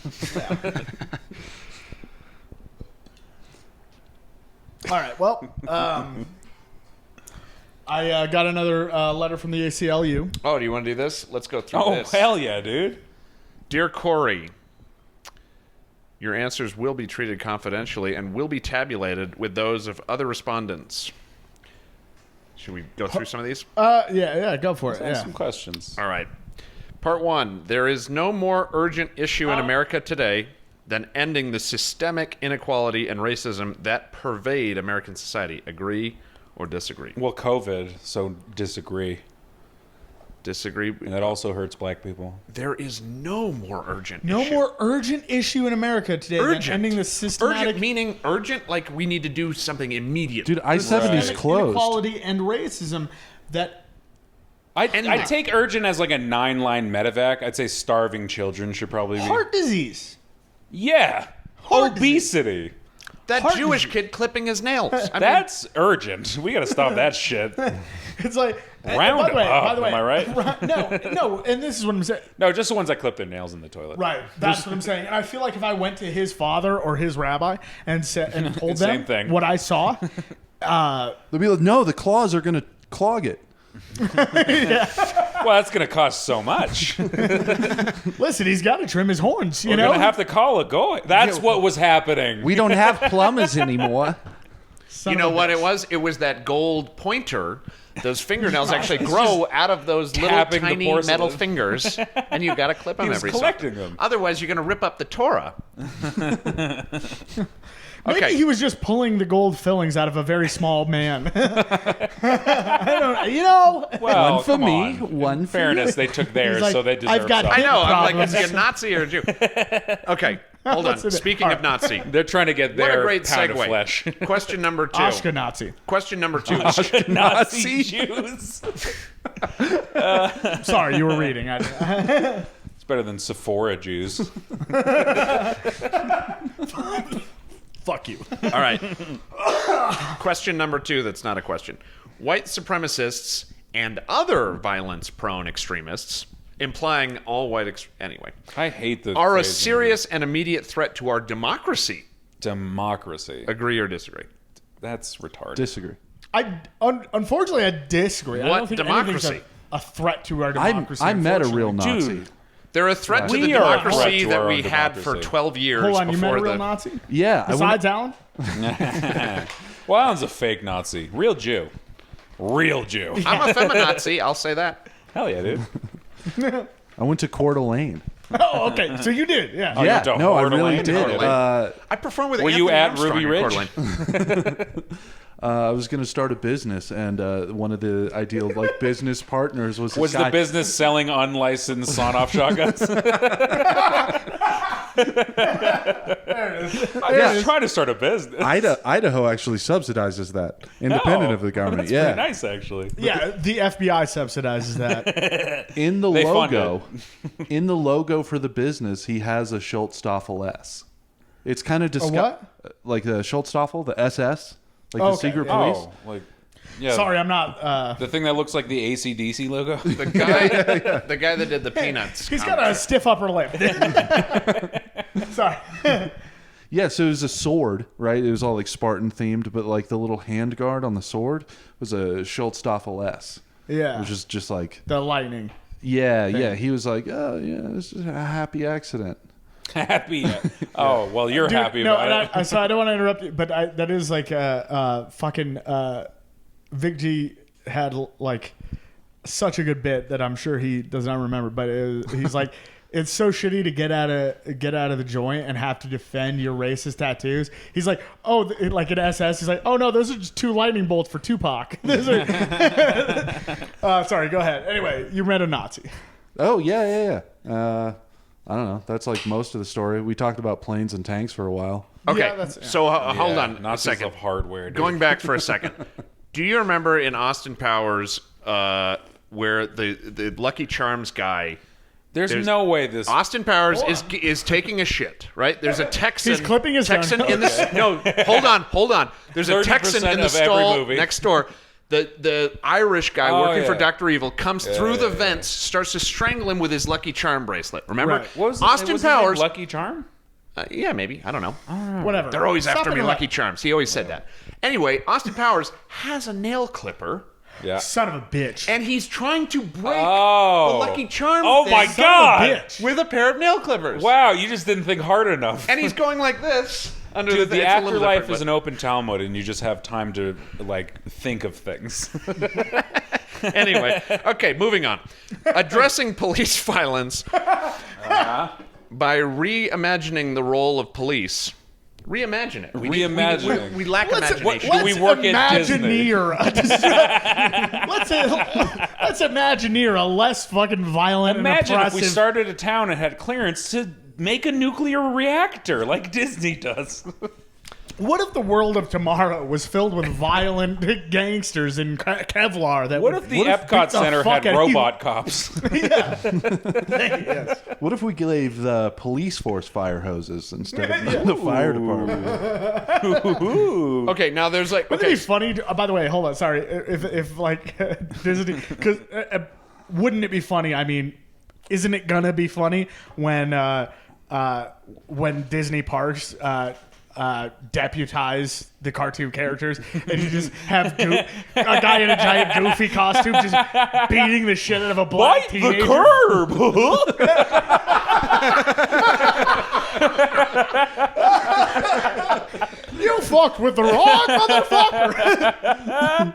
All right, well, I got another letter from the ACLU. Oh, do you want to do this? Let's go through Oh, this. hell yeah, dude. Dear Corey, your answers will be treated confidentially and will be tabulated with those of other respondents. Should we go through some of these? Yeah, go for it. Ask Yeah. some questions. All right. Part 1. There is no more urgent issue in America today than ending the systemic inequality and racism that pervade American society. Agree or disagree? Well, COVID, so disagree. Disagree. And that also hurts black people. There is no more urgent No issue. more urgent issue in America today Urgent. than ending the systematic Urgent meaning urgent, like we need to do something immediately. Dude, I-70's systemic closed. inequality and racism that I'd take urgent as like a 9-line medevac. I'd say starving children should probably be. heart disease. Yeah. Heart Obesity. that heart Jewish disease. kid clipping his nails. I mean, That's urgent. We got to stop that shit. It's like Round by the way, them up, by the way, am I right? No, and this is what I'm saying. No, just the ones that clip their nails in the toilet. Right, that's what I'm saying. And I feel like if I went to his father or his rabbi and said and told them Same thing. what I saw, They'll be like, no, the claws are going to clog it. Well, that's going to cost so much. listen, he's got to trim his horns. You We're know, going to have to call a guy. That's what was happening. We don't have plumbers anymore. Son you of know a what bitch. it was? It was that gold pointer. Those fingernails actually grow out of those little tapping the tiny porcelain. metal fingers, and you got to clip them was every so collecting often. them. Otherwise, you're going to rip up the Torah. Maybe Okay. he was just pulling the gold fillings out of a very small man. I don't, you know. Well, One for come me, on. one In for fairness, you. they took theirs, He's like, so they deserve I've got something. I know. I'm like, Problems. is he a Nazi or a Jew? Okay, hold on. Listen, Speaking of Nazi, They're trying to get what a their great pound of segue. flesh. Question number 2. Ashkenazi. Question number 2. Nazi Jews. Sorry, you were reading. It's better than Sephora Jews. Fuck you. All right. Question number 2 that's not a question. White supremacists and other violence-prone extremists, implying all white... anyway. I hate the Are a phrasing. serious and immediate threat to our democracy. democracy. Agree or disagree? That's retarded. Disagree. Unfortunately, I disagree. I What don't think democracy? anything's a threat to our democracy. I met a unfortunately. real Nazi. Dude. They're a threat to We the are a democracy threat to that our we own had for democracy. 12 years Hold on, you met before a real the... Nazi? Yeah. Besides Alan? Well, Alan's a fake Nazi. Real Jew. Real Jew. I'm a feminazi, I'll say that. Hell yeah, dude. I went to Coeur d'Alene. Oh, okay. So you did, yeah. Oh, you Yeah, went to no, I Coeur really d'Alene? did. Oh, I performed with Were Anthony you at Armstrong Ruby in Ridge? Coeur d'Alene. I was going to start a business, and one of the ideal business partners was this Was guy. the business selling unlicensed sawn-off shotguns? I was trying to start a business. Idaho actually subsidizes that, independent Oh, of the government. That's yeah, pretty nice, actually. Yeah, the FBI subsidizes that. in the They fund logo, in the logo for the business, he has a Schultzstaffel S. It's kind of what? like the Schultzstaffel, the SS, like Okay, the secret yeah. police. Oh, like, yeah. Sorry, I'm not. The thing that looks like the AC/DC logo? The guy that did the Peanuts. He's got a stiff upper lip. Sorry. Yeah, so it was a sword, right? It was all like Spartan themed, but like the little hand guard on the sword was a Schultzstaffel S. Yeah. Which is just like, The lightning. yeah. He was like, oh, yeah, this is a happy accident. Happy. Oh, well, you're Dude, happy no, about it. so I don't want to interrupt you, but that is like fucking Vic G had like such a good bit that I'm sure he does not remember, but he's like, it's so shitty to get out of the joint and have to defend your racist tattoos. He's like, oh, like an SS. He's like, oh no, those are just 2 lightning bolts for Tupac. Those are sorry, go ahead. Anyway, you met a Nazi. Oh, yeah. I don't know. That's like most of the story. We talked about planes and tanks for a while. Okay, Yeah, that's- so hold on a Nazis second. love hardware, dude. Going back for a second. Do you remember in Austin Powers where the Lucky Charms guy, There's no way this. Austin Powers is taking a shit, right? There's a Texan. He's clipping his Texan own. in the no. Hold on. There's a Texan in the of every stall movie. next door. The Irish guy working for yeah. Dr. Evil comes through the vents, starts to strangle him with his Lucky Charm bracelet. Remember? Right. What was Austin was his name Powers. Lucky Charm? Yeah, maybe. I don't know. Whatever. They're always after Something me, like- Lucky Charms. He always said that. Anyway, Austin Powers has a nail clipper, Yeah. Son of a bitch. and he's trying to break Oh. the Lucky Charm Oh thing my Son of a God! bitch. with a pair of nail clippers. Wow, you just didn't think hard enough. And he's going like this under Dude, the the it's a little afterlife different, is an open Talmud, and you just have time to like think of things. Anyway, okay, moving on. Addressing police violence by reimagining the role of police. Reimagine it. Reimagining. We lack imagination. Do we work at Disney? Let's imagineer a less fucking violent Imagine and if we oppressive. started a town and had clearance to make a nuclear reactor like Disney does. What if the world of tomorrow was filled with violent gangsters in Kevlar? That What would- if the beat Epcot Center fuck had out of you? robot cops? Yes. What if we gave the police force fire hoses instead of the fire department? Okay, now there's like Wouldn't it be funny? By the way, hold on. Sorry, if like Disney, because wouldn't it be funny? I mean, isn't it gonna be funny when Disney parks deputize the cartoon characters and you just have a guy in a giant goofy costume just beating the shit out of a black Bite teenager? the curb! You fucked with the wrong motherfucker.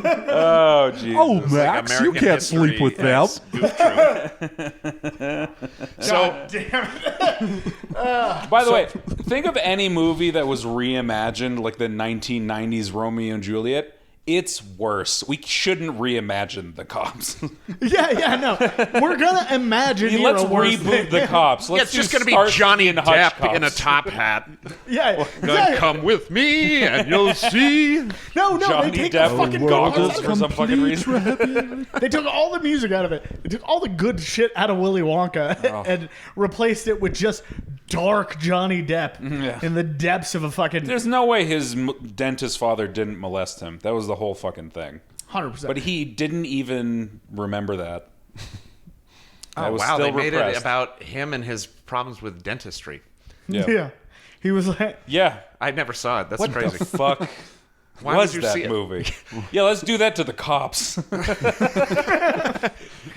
Oh, Jesus. Oh, Max, you American can't sleep history with them. as goof troop. So Damn it. By the way, think of any movie that was reimagined, like the 1990s Romeo and Juliet. It's worse. We shouldn't reimagine the cops. Yeah, no. We're gonna imagine Let's a worse reboot thing. the cops. yeah, Let's it's just do going to be Starsky Johnny and Hutch Depp cops. in a top hat. Yeah, Gonna yeah. come with me and you'll see. No, Johnny they take Depp the fucking with goggles goggles. for some fucking reason. They took all the music out of it. They took all the good shit out of Willy Wonka and replaced it with just dark Johnny Depp in the depths of a fucking There's no way his dentist father didn't molest him. That was the whole fucking thing. 100%. But he didn't even remember that. That was Wow, still they made repressed. it about him and his problems with dentistry. yeah, he was like, Yeah. I never saw it. That's What crazy. the fuck Why was would you that see it? movie? Yeah, let's do that to the cops.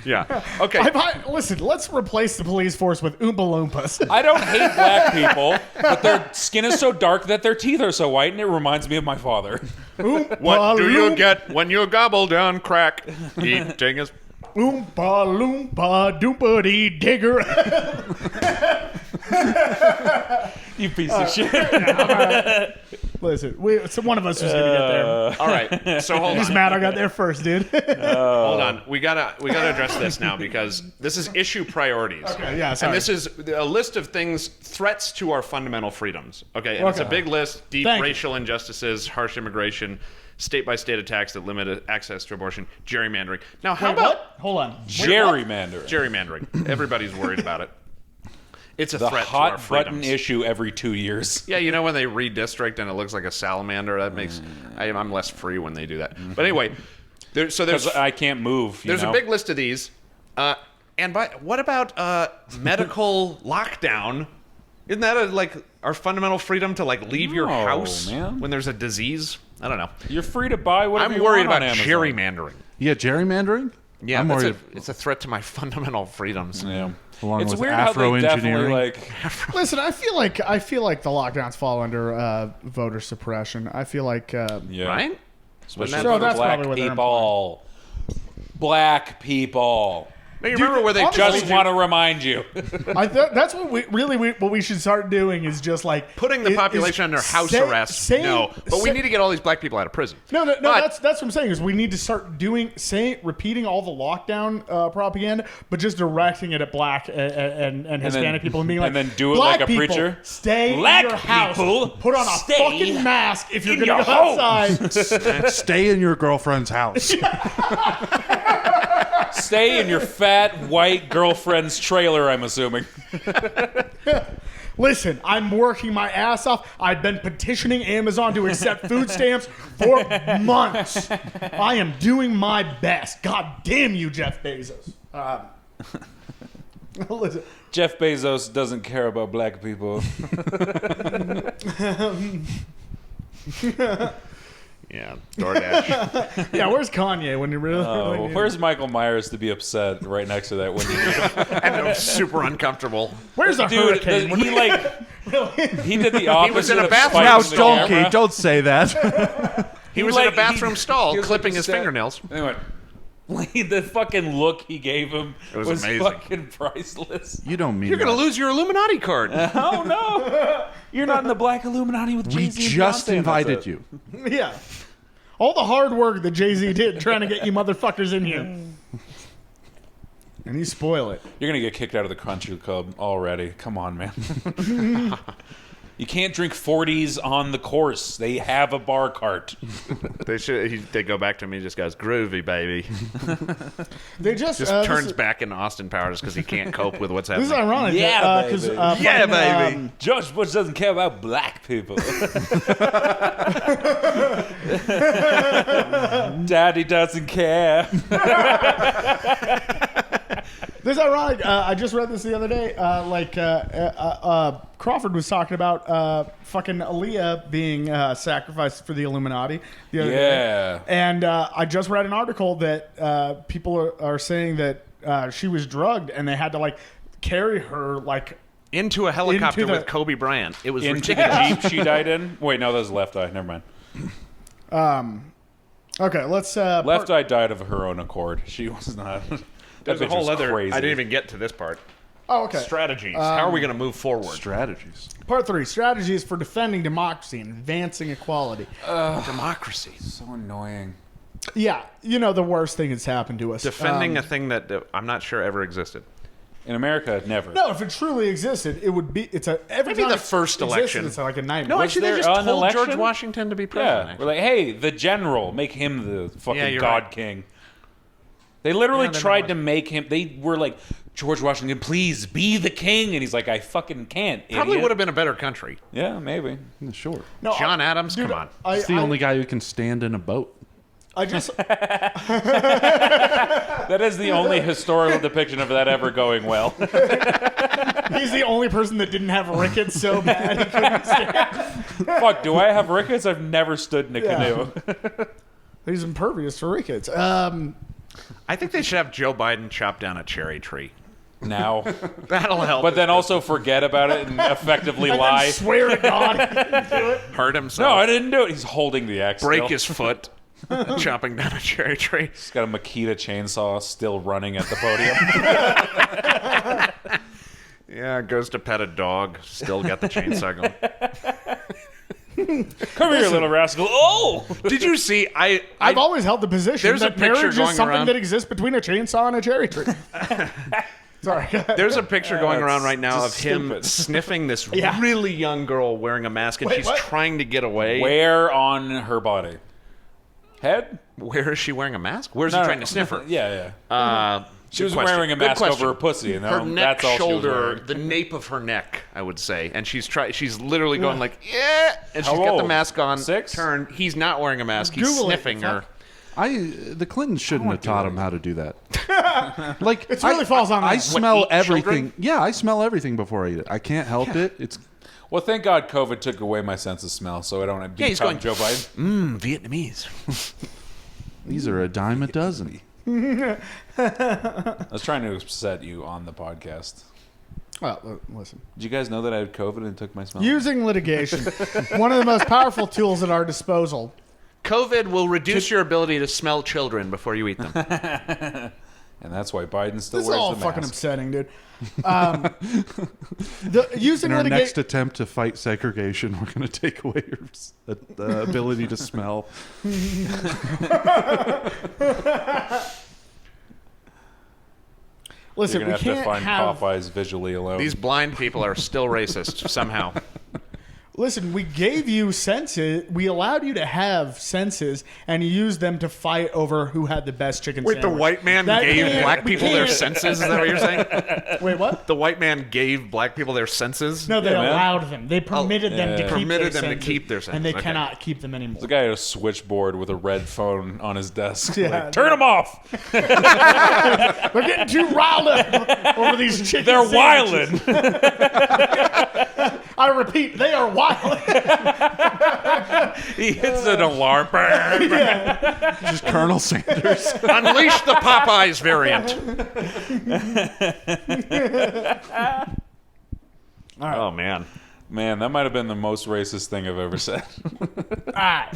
Yeah. Okay. listen, let's replace the police force with Oompa Loompas. I don't hate black people, but their skin is so dark that their teeth are so white, and it reminds me of my father. What do you get when you gobble down crack? Eating is. Oompa Loompa Doompa-dee digger. You piece of shit. Listen, so one of us was gonna get there. All right. So hold Just on. mad I got there first, dude. Hold on. We gotta address this now because this is issue priorities. Okay, yeah, sorry. And this is a list of things, threats to our fundamental freedoms. Okay. And it's a Okay. big list: deep Thank you. racial injustices, harsh immigration, state-by-state attacks that limit access to abortion, gerrymandering. Now, how Wait, about what? Hold on. Gerrymandering. gerrymandering? Everybody's worried about it. It's a The threat to our hot button freedoms. issue every 2 years. Yeah, you know when they redistrict and it looks like a salamander, that makes I'm less free when they do that. But anyway, there's Because I can't move. there's a big list of these. What about medical lockdown? Isn't that like our fundamental freedom to like leave your No, house man. when there's a disease? I don't know. You're free to buy whatever I'm you worried want on about Amazon. gerrymandering. Yeah, gerrymandering? Yeah, I'm worried. it's a threat to my fundamental freedoms. Yeah. Along It's with weird how they definitely Afro-engineering. like. Listen, I feel like the lockdowns fall under voter suppression. I feel like Yeah. Right? Especially So for that's black probably what they're people. Black people. Now, you remember where they honestly, Just want to remind you. that's what we should start doing is just like putting the population under house arrest? No, but we need to get all these black people out of prison. No, But- that's what I'm saying is we need to start repeating all the lockdown propaganda, but just directing it at black and Hispanic people and being like, and then do it black like a people, preacher. Stay Black in your house, people, put on a stay fucking mask if you're in gonna your go home." outside. Stay in your girlfriend's house. Stay in your fat, white girlfriend's trailer, I'm assuming. Listen, I'm working my ass off. I've been petitioning Amazon to accept food stamps for months. I am doing my best. God damn you, Jeff Bezos. Listen. Jeff Bezos doesn't care about black people. Yeah, DoorDash. Yeah, where's Kanye when you really? Oh, where's Michael Myers to be upset right next to that when you need him? And it was super uncomfortable. Where's the Dude, hurricane? he did the opposite. He was in a of bathroom. spiking Now, the Donkey, camera. don't say that. He was in a bathroom stall clipping his fingernails. Anyway, the fucking look he gave him It was was amazing. fucking priceless. You don't mean You're going to that. lose your Illuminati card. Oh no, you're not in the Black Illuminati with We Jay-Z and just Beyonce, invited that's it. you. Yeah. All the hard work that Jay-Z did trying to get you motherfuckers in here. And he spoil it. You're gonna get kicked out of the country club already. Come on, man. You can't drink 40s on the course. They have a bar cart. They go back to me and just goes, groovy, baby. They just Turns back into Austin Powers because he can't cope with what's This is happening. ironic. Yeah, because baby. Yeah, baby. George Bush doesn't care about black people. Daddy doesn't care. this is ironic. I just read this the other day. Crawford was talking about fucking Aaliyah being sacrificed for the Illuminati the other day. And I just read an article that people are saying that she was drugged and they had to carry her Into a helicopter Into the- with Kobe Bryant. It was Into ridiculous. the Jeep she died in. Wait, no, that was left eye. Never mind. Okay, let's Left eye died of her own accord. She was not. There's a bitch whole was other. crazy. I didn't even get to this part. Oh, okay. Strategies. How are we going to move forward? Strategies. Part 3: strategies for defending democracy and advancing equality. Democracy. So annoying. Yeah, the worst thing that's happened to us. Defending a thing that I'm not sure ever existed. In America, never. No, if it truly existed, it would be. It's a every Maybe time the it's first existed, election. It's like a nightmare. No, actually, they there just an told George election? Washington to be president. Yeah, actually. we're like, hey, the general, make him the Yeah, fucking you're God right. King. They literally Yeah, they're tried not to make him. They were like, George Washington, please be the king, and he's like, I fucking can't. Probably idiot. would have been a better country. Yeah, maybe. Yeah, sure. No, John Adams, dude, come on. He's the only guy who can stand in a boat. I just. That is the only historical depiction of that ever going well. He's the only person that didn't have rickets so bad. He couldn't stand. Fuck, do I have rickets? I've never stood in a canoe. He's impervious to rickets. I think they should have Joe Biden chop down a cherry tree. Now. That'll help. But then also forget about it and effectively And lie. then swear to God. he didn't do it. hurt himself. No, I didn't do it. He's holding the axe. break still. his foot. Chopping down a cherry tree. He's got a Makita chainsaw still running at the podium. Yeah, goes to pet a dog. Still got the chainsaw going. Come here, little rascal. Oh! Did you see? I've always held the position There's a that picture marriage is going something around- that exists between a chainsaw and a cherry tree. Sorry. There's a picture going around right now of just him stupid. sniffing this Yeah. really young girl wearing a mask, and Wait, she's what? trying to get away. Where on her body? Head? Where is she wearing a mask? Where's he trying to sniff her? Yeah, yeah. She was Good question. wearing a Good mask question. over her pussy, and Her neck, that's all she was shoulder, wearing. the nape of her neck, I would say, and she's literally going like, yeah, and How she's got the old? mask on. 6? Turn. He's not wearing a mask. He's Google it, sniffing her. fuck. The Clintons shouldn't have taught him how to do that. Like It really falls on I them. smell What, eat everything. children? Yeah, I smell everything before I eat it. I can't help it. It's Well, thank God COVID took away my sense of smell, so I don't have to he's become going, Joe Biden. Vietnamese. these are a dime a dozen. I was trying to upset you on the podcast. Well, listen. Did you guys know that I had COVID and took my smell? Using litigation, one of the most powerful tools at our disposal. COVID will reduce your ability to smell children before you eat them. And that's why Biden still This is wears all the fucking mask. upsetting, dude. Using In our litigation. next attempt to fight segregation, we're going to take away your the ability to smell. Listen, You're we going to have can't to find have. Popeyes visually alone. These blind people are still racist somehow. Listen, we gave you senses. We allowed you to have senses, and you used them to fight over who had the best chicken Wait, sandwich. the white man That gave can't- black people their can't- senses? Is that what you're saying? Wait, what? The white man gave black people their senses? No, they Yeah, man. allowed them. They permitted them to keep Permitted their them to senses, keep their and senses, they okay. cannot keep them anymore. The guy had a switchboard with a red phone on his desk. Yeah. Like, turn them off. They're getting too riled up over these chicken They're sandwiches. wildin'. I repeat, they are wild. He hits an alarm. Just Colonel Sanders. Unleash the Popeyes variant. Oh, man. Man, that might have been the most racist thing I've ever said. All right.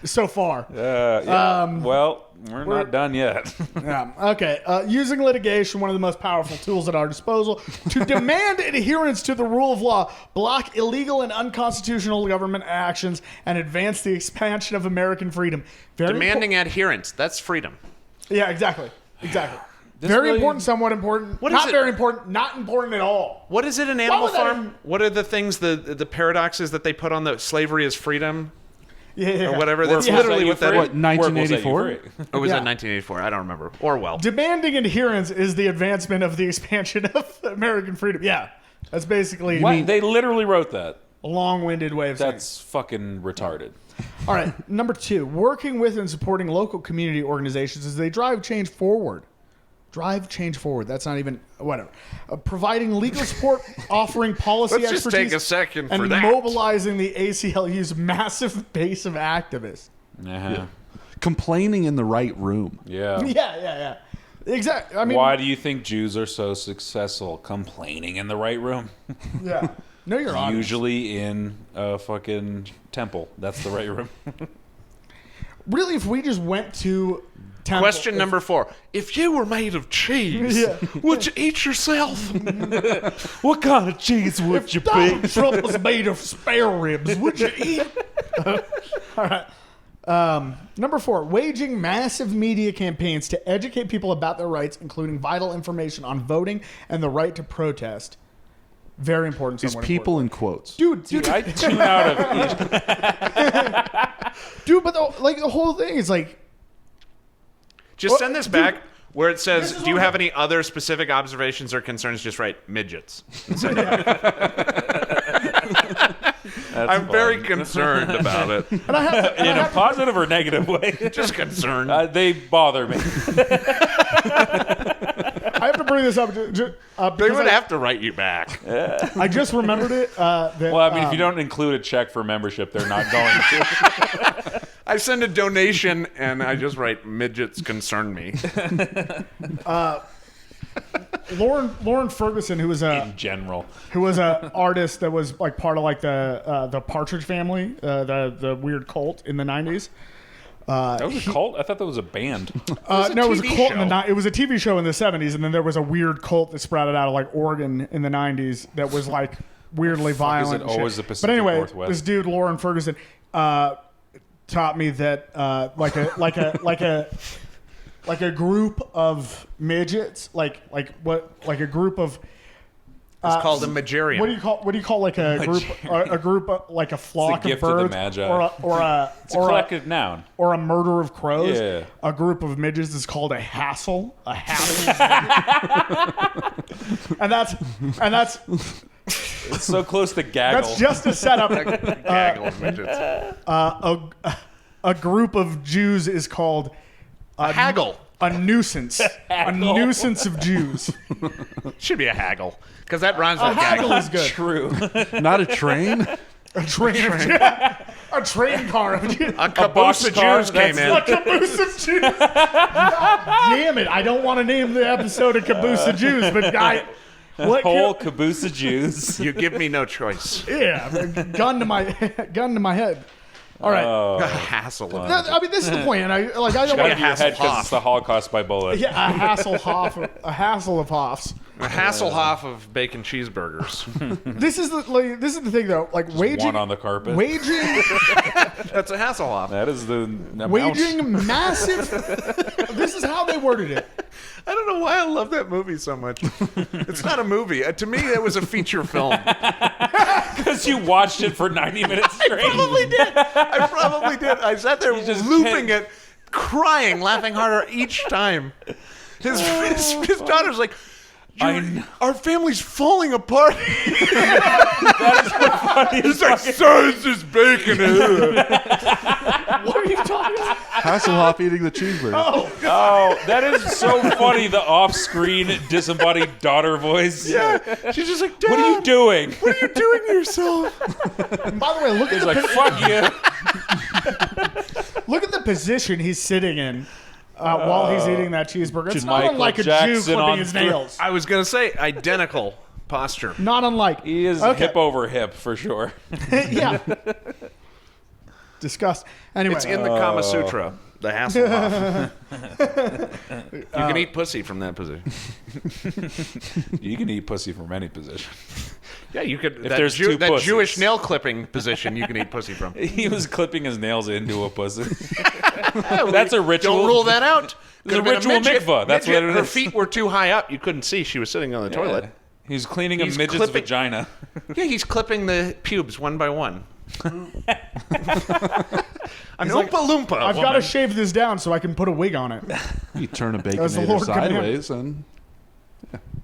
So far. Well, we're not done yet. Yeah. Okay. Using litigation, one of the most powerful tools at our disposal, to demand adherence to the rule of law, block illegal and unconstitutional government actions, and advance the expansion of American freedom. Very Demanding adherence. That's freedom. Yeah, exactly. Exactly. This Very really- important, somewhat important. What is Not it? very important, not important at all. What is it in Animal would that Farm? even- What are the things, the paradoxes that they put on the slavery is freedom? Yeah. Or whatever. That's Yeah. literally what that is. What, 1984? Or was Yeah. that 1984? I don't remember. Orwell. Demanding adherence is the advancement of the expansion of American freedom. Yeah. That's basically They literally wrote that. a long-winded way of saying it. That's fucking retarded. All right, number 2, working with and supporting local community organizations as they drive change forward. Drive change forward. That's not even whatever. Providing legal support, offering policy Let's just expertise, take a second and for that. mobilizing the ACLU's massive base of activists. Uh-huh. Complaining in the right room. Yeah. Yeah. Exactly. I mean, Why do you think Jews are so successful? Complaining in the right room. yeah. No, you're on. Usually in a fucking temple. That's the right room. Really, if we just went to temple, Question number 4. If you were made of cheese, Yeah. would you eat yourself? What kind of cheese would you Donald Trump was made of spare ribs. Would you eat? All right. Number 4, waging massive media campaigns to educate people about their rights, including vital information on voting and the right to protest. Very important. These somewhat people in quotes. important. I tune out of each. Dude, but the whole thing is like, Just send this back where it says, this is do you what- have any other specific observations or concerns? Just write midgets. I'm very concerned about it. and I have to, In a positive or negative way. Just concerned. They bother me. I have to bring this up. They Because would have to write you back. I just remembered it. That, Well, I mean, if you don't include a check for membership, they're not going to. I send a donation and I just write midgets concern me. Lauren Ferguson, who was In general. a artist that was like part of like the Partridge Family, the weird cult in the 90s. That was a cult? I thought that was a band. No, it was a TV cult in show. it was a TV show in the 70s, and then there was a weird cult that sprouted out of like Oregon in the 90s that was like weirdly violent. it and shit. always the But Pacific anyway, Northwest? this dude Lauren Ferguson taught me that like a group of midgets, like a group of. It's called a Magarian. What do you call like a group of, like a flock gift of of the birds Magi. or a It's a collective noun. or a murder of crows? Yeah. A group of midgets is called a hassle. A hassle. and that's It's so close to gaggle. that's just a setup. Gaggle of midgets. A group of Jews is called A haggle. a nuisance. A nuisance of Jews. Should be a haggle. Because that rhymes A with haggle gaggle. is good. True. Not a train? A train car of Jews. A caboose of boxcar, Jews came that's- in. A caboose of Jews. God damn it! I don't want to name the episode a caboose of Jews, but what? Whole caboose of Jews. You give me no choice. Yeah, gun to my head. All right. A hassle. No, I mean, this is the point, and I don't Gotta want be your to. head because it's the Holocaust by bullet. Yeah, a hassle of Hoffs. A Hasselhoff of bacon cheeseburgers. This is the thing though. Like waging One on the carpet. That's a Hasselhoff. That is the amount. waging massive. This is how they worded it. I don't know why I love that movie so much. It's not a movie. To me, it was a feature film. Because you watched it for 90 minutes straight. I probably did. I sat there just looping it, crying, laughing harder each time. His daughter's like, our family's falling apart. That is the funniest. He's like, so is this bacon. What are you talking about? Hasselhoff eating the cheeseburger. Oh, that is so funny. The off-screen disembodied daughter voice. Yeah. She's just like, Dad, What are you doing? what are you doing to yourself? By the way, look at He's the like, fuck you. look at the position he's sitting in while he's eating that cheeseburger. It's not Michael unlike a Jew Jackson clipping on his three- nails. I was going to say identical posture. Not unlike. He is hip over hip for sure. Yeah. Disgust. Anyway. It's in the Kama Sutra, the Hasselhoff. You can eat pussy from that position. You can eat pussy from any position. Yeah, you could. That, there's two that pussies. Jewish nail clipping position, you can eat pussy from. He was clipping his nails into a pussy. That's a ritual. Don't rule that out. It's a Could've been ritual midget. mikvah. That's what it Her is. feet were too high up. You couldn't see. She was sitting on the toilet. He was cleaning He's a midget's clipping- vagina. Yeah, he's clipping the pubes one by one. An Oompa Loompa. I've got to shave this down so I can put a wig on it. You turn a As the baconator Lord commanded. sideways and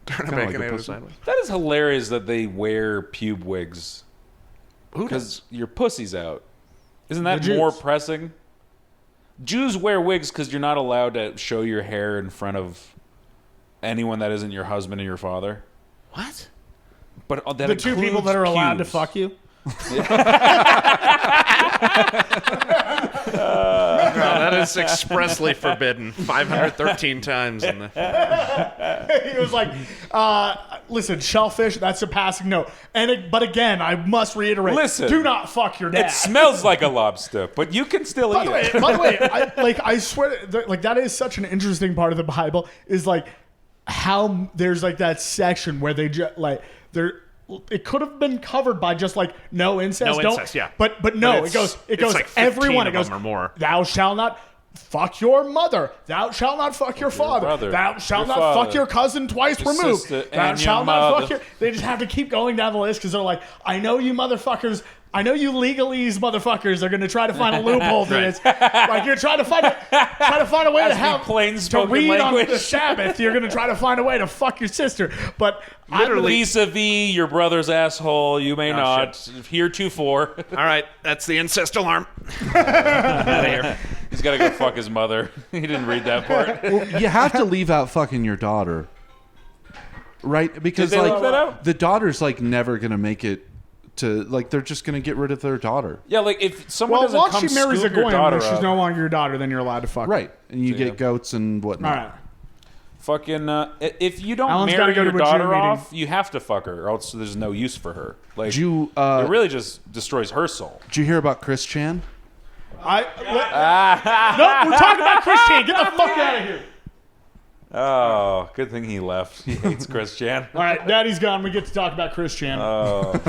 Turn a kinda like a baconator pussy. sideways. That is hilarious that they wear pube wigs. Who Because your pussy's out. Isn't The that Jews. more pressing? Jews wear wigs because you're not allowed to show your hair in front of anyone that isn't your husband or your father. What? But that The two people that are allowed to pubes. fuck you. No, that is expressly forbidden. 513 times in the. He was like, listen, shellfish, that's a passing note. But again, I must reiterate, Listen, do not fuck your dad. It smells like a lobster, but you can still eat it. By the way, I swear, that is such an interesting part of the Bible, is like how there's like that section where they just like, it could have been covered by just like no incest. No incest, yeah. But no, But it goes like 15 everyone. It of goes them or more. Thou shalt not fuck your mother. Thou shalt not fuck your father. brother, Thou shalt your not fuck father, your cousin twice your removed. sister, Thou and shalt your not fuck mother. your. They just have to keep going down the list because they're like, I know you motherfuckers. I know you legalese motherfuckers are going to try to find a loophole to this. Like you're trying to find a way to As we have plain to spoken read language. on the Sabbath. You're going to try to find a way to fuck your sister, but Literally. Vis-a-vis your brother's asshole, you may Oh, not. Heretofore. All right, that's the incest alarm. Out of here. He's got to go fuck his mother. He didn't read that part. you have to leave out fucking your daughter, right? Because they like leave that out? the daughter's like never gonna make it to like they're just gonna get rid of their daughter, Yeah, like if someone well, doesn't once come she marries a scoop your goyim, daughter she's up, no longer your daughter. Then you're allowed to fuck. her. right? And you get goats and whatnot. All right. fucking, if you don't Alan's marry gotta go your to a Jew daughter meeting. off, you have to fuck her, or else there's no use for her. Like, Did you it really just destroys her soul. did you hear about Chris Chan? No, we're talking about Christian. Get the fuck out of here. Oh, good thing he left. He hates Chris Chan. All right, Daddy's gone. We get to talk about Christian. Oh,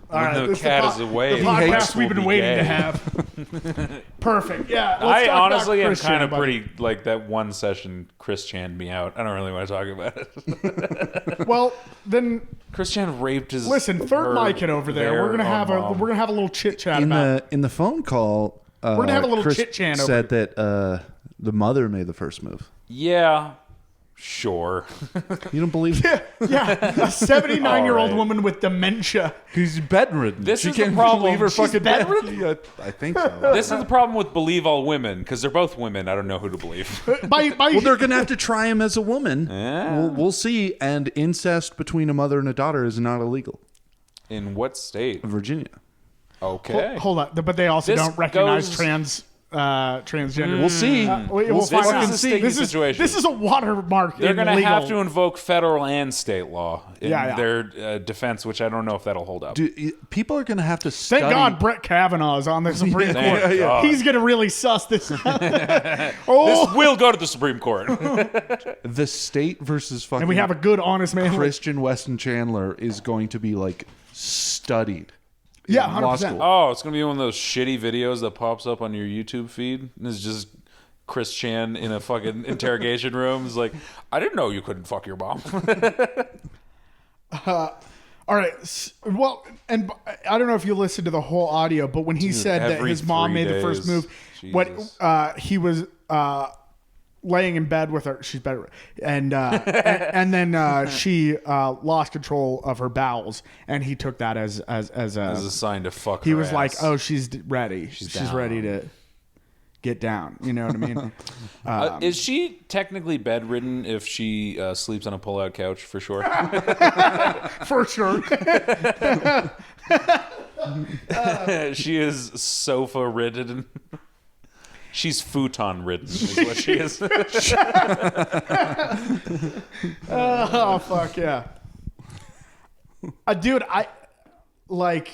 All right, the this cat the is away. The podcast Chris we've will been be waiting to gay. have. Perfect. Yeah. Let's I talk about honestly am Christian, kind of buddy. pretty like that one session. Chris Chan me out. I don't really want to talk about it. Well, then Chris Chan raped his. listen. Third her mic it over there. their We're gonna have a mom. we're gonna have a little chit chat In about. the phone call, We're gonna have a little Chris chit-chat over said that the mother made the first move. Yeah, sure. You don't believe? Yeah, a 79-year-old All right. woman with dementia. He's bedridden. This she is the can't problem. leave her She's fucking bed. bedridden? Yeah, I think so. This is the problem with believe all women because they're both women. I don't know who to believe. Well, they're gonna have to try him as a woman. Yeah. We'll see. And incest between a mother and a daughter is not illegal In what state? in Virginia. Okay. Hold on, but they also This don't recognize goes- transgender. We'll see. We'll This find is out. a sticky This situation. This is a watermark. They're in going to legal. have to invoke federal and state law in Yeah. their defense, which I don't know if that'll hold up. People are gonna have to study. Thank God Brett Kavanaugh is on the Supreme Thank Court. God. He's going to really suss this out. This Oh, will go to the Supreme Court. The state versus fucking and we have a good, honest man. Christian Weston Chandler is going to be like studied. Yeah, in law 100%. school. Oh, it's going to be one of those shitty videos that pops up on your YouTube feed. And it's just Chris Chan in a fucking interrogation room. It's like, I didn't know you couldn't fuck your mom. All right. Well, and I don't know if you listened to the whole audio, but when he said that every his mom 3 made the first days. move, Jesus. he was laying in bed with her. She's better, and then she lost control of her bowels, and he took that as a sign to fuck. he her was ass. like, "Oh, she's ready. She's down. ready to get down." You know what I mean? Is she technically bedridden if she sleeps on a pull-out couch? For sure. For sure. She is sofa-ridden. She's futon-ridden is what she is. Oh fuck yeah, dude! I like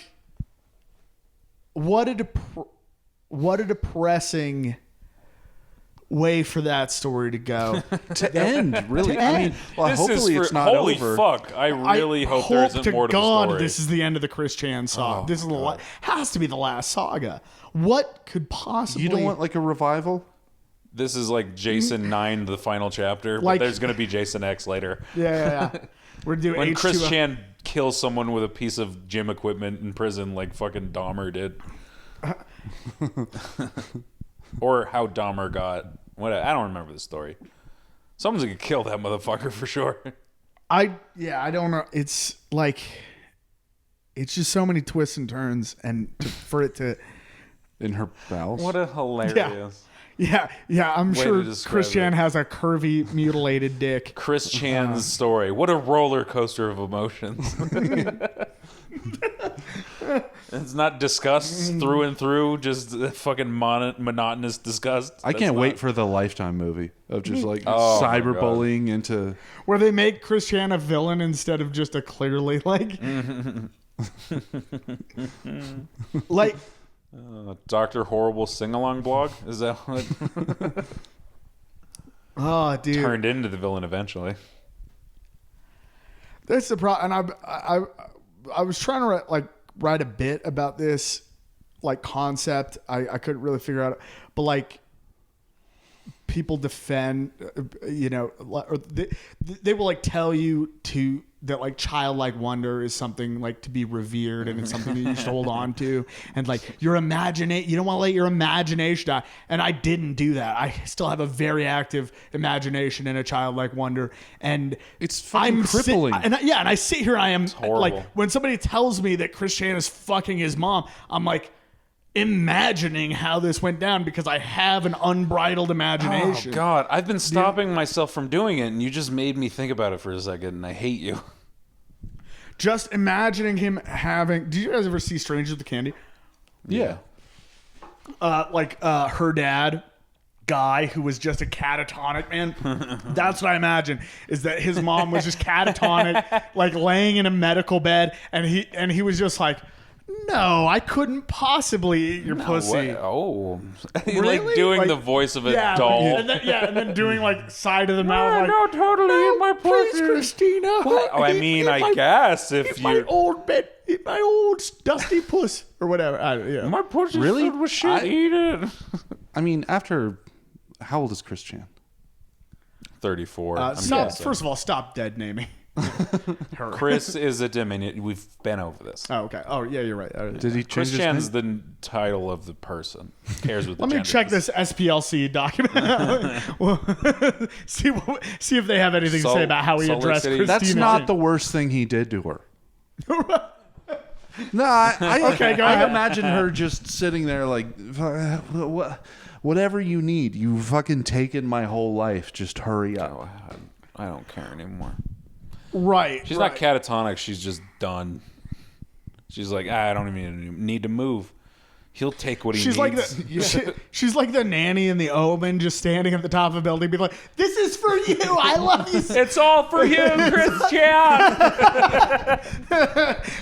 what a depressing way for that story to go. To end, really. To I end. mean, well, This hopefully is it's not holy over. fuck! I really hope there isn't to more to God the story. this is the end of the Chris Chan saga. Oh, This is the has to be the last saga. What could possibly? You don't want like a revival? This is like Jason 9, the final chapter. Like- but there's going to be Jason X later. Yeah. We're doing When H2O. Chris Chan kills someone with a piece of gym equipment in prison like fucking Dahmer did. Or how Dahmer got... I don't remember the story. Someone's going to kill that motherfucker for sure. I don't know. It's like it's just so many twists and turns, and for it to In her bowels? What a hilarious... yeah. I'm Way sure to describe Chris Chan it. has a curvy, mutilated dick. Chris Chan's story. What a roller coaster of emotions. It's not disgust through and through, just fucking monotonous disgust. I can't wait for the Lifetime movie of just like Oh, my cyberbullying into... Where they make Chris Chan a villain instead of just a clearly like like Dr. Horrible sing-along blog? Is that what oh dude. turned into the villain eventually? That's the problem. And I was trying to write a bit about this like concept. I couldn't really figure out, but like people defend, or they will like tell you that like childlike wonder is something like to be revered and it's something that you should hold on to, and like you don't want to let your imagination die. And I didn't do that. I still have a very active imagination and a childlike wonder, and It's fucking crippling. and I sit here, I am horrible. like, when somebody tells me that Chris Chan is fucking his mom, I'm like imagining how this went down because I have an unbridled imagination. Oh, God. I've been stopping myself from doing it, and you just made me think about it for a second, and I hate you. Just imagining him having. Did you guys ever see Strangers with Candy? Yeah. Her dad, guy who was just a catatonic man. That's what I imagine, is that his mom was just catatonic, like laying in a medical bed, and he was just like, no, I couldn't possibly eat your pussy. What? Oh. Really? Like doing Like, the voice of a yeah, doll. and then doing like side of the mouth, like, no, totally eat my please, pussy. Christina. Oh, I mean, I guess if Eat my you... old bed, eat my old dusty puss or whatever. Yeah. My pussy's Really? filled with shit. Eat it. I mean, after... How old is Chris Chan? 34. I'm Stop. guessing. First of all, stop dead naming her. Chris is a diminutive. We've been over this. Oh, okay. Oh, yeah, you're right. Did he change Chris his Chan's name? the title of the person. Who cares what the Let me gender check is? this SPLC document. Well, see if they have anything to say about how he Salt Lake addressed City. Christina. That's not the worst thing he did to her. No, I Okay, go I ahead. imagine her just sitting there like, whatever you need. You've fucking taken my whole life. Just hurry up. Oh, I don't care anymore. right. She's right. not catatonic. She's just done. She's like, I don't even need to move. He'll take what he She's needs. like she's like the nanny in The Omen, just standing at the top of a building, being like, "This is for you. I love you." It's all for you, Chris Chan.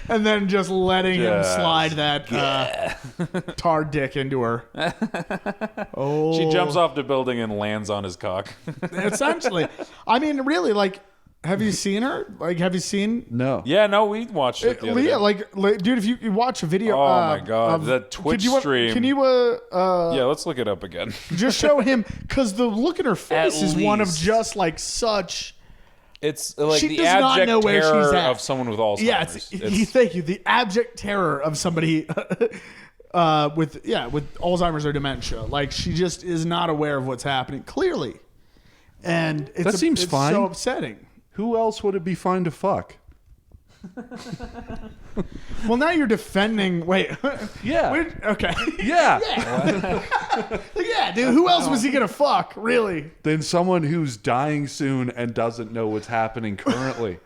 And then just letting him Just slide that tar dick into her. Oh, She jumps off the building and lands on his cock. essentially. I mean, really, like, have you seen her? Like, have you seen? No. Yeah, no, we watched it the other Leah, day. like, dude, if you watch a video, Oh my God, of- the Twitch could you, stream. Can you Yeah, let's look it up again. just show him, because the look in her face At is one of least. just like such It's like She the does not abject know where terror she's at. of someone with Alzheimer's. Yeah, thank you. The abject terror of somebody with Alzheimer's or dementia. Like she just is not aware of what's happening clearly, and That seems it's fine. so upsetting. Who else would it be fine to fuck? Well, now you're defending. Wait, Yeah. okay, Yeah. yeah, dude. Who else was he gonna fuck? Really? Than someone who's dying soon and doesn't know what's happening currently.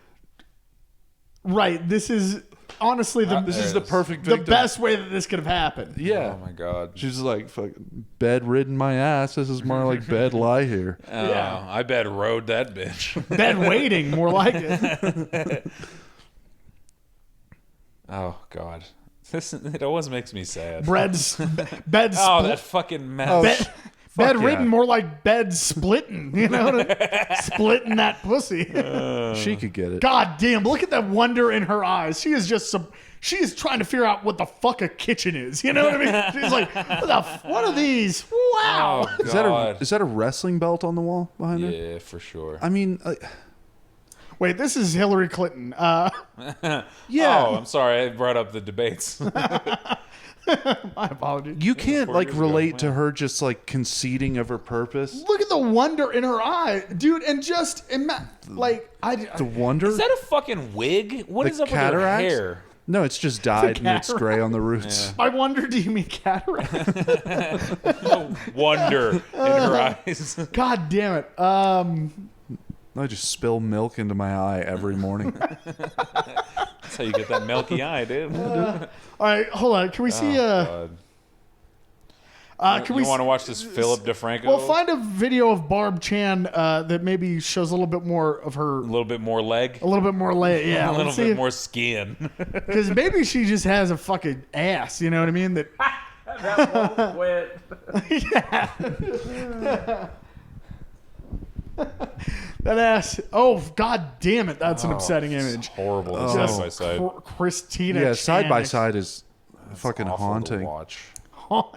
Right. This is honestly This is the perfect the victim. best way that this could have happened. Yeah. Oh my god. She's like, fucking bedridden my ass. This is more like bed lie here. Yeah. I bet rode that bitch. Bed waiting, more like it. Oh god. It always makes me sad. Bed's Oh, that fucking mess. bed, bedridden, yeah. more like bed splitting. You know, splitting that pussy. She could get it. God damn! Look at that wonder in her eyes. She is just she is trying to figure out what the fuck a kitchen is. You know what I mean? She's like, what are these? Wow. Oh, Is God. that a wrestling belt on the wall behind her? Yeah, for sure. I mean, Wait, this is Hillary Clinton. yeah. Oh, I'm sorry. I brought up the debates. My apologies. You can't 4 like years ago, relate to yeah. her just like conceding of her purpose. Look at the wonder in her eye, dude, and just like The wonder. Is that a fucking wig? What The is up cataracts? with her hair? No, it's just dyed and it's cataract. gray on the roots. I wonder. Do you mean cataract? Wonder in her eyes. God damn it. I just spill milk into my eye every morning. That's how you get that milky eye, dude. All right, hold on. Can we see? God. Can we? You want to watch this Philip DeFranco? Well, find a video of Barb Chan that maybe shows a little bit more of her, a little bit more leg. a little bit more lay. Yeah, A little let's see bit more skin. because maybe she just has a fucking ass. You know what I mean? That That won't quit. that ass. Oh God damn it! That's an upsetting It's image. horrible. Oh. Side by side. Christina. Yeah, side by Chan. side is fucking Awful to haunting. watch.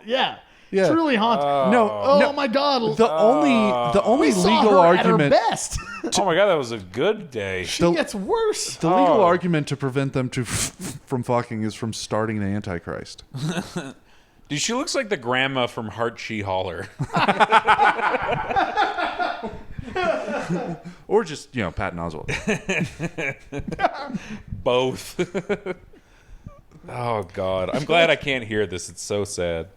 Yeah. Yeah. Truly haunting. No, Oh no. my God. The only we saw legal her argument, at her best. Oh my god, that was a good day. She gets worse. the legal Oh. argument to prevent them from fucking is from starting the Antichrist. Dude, she looks like the grandma from Heart She Holler. Or just, Patton Oswalt. Both. Oh god, I'm glad I can't hear this. It's so sad.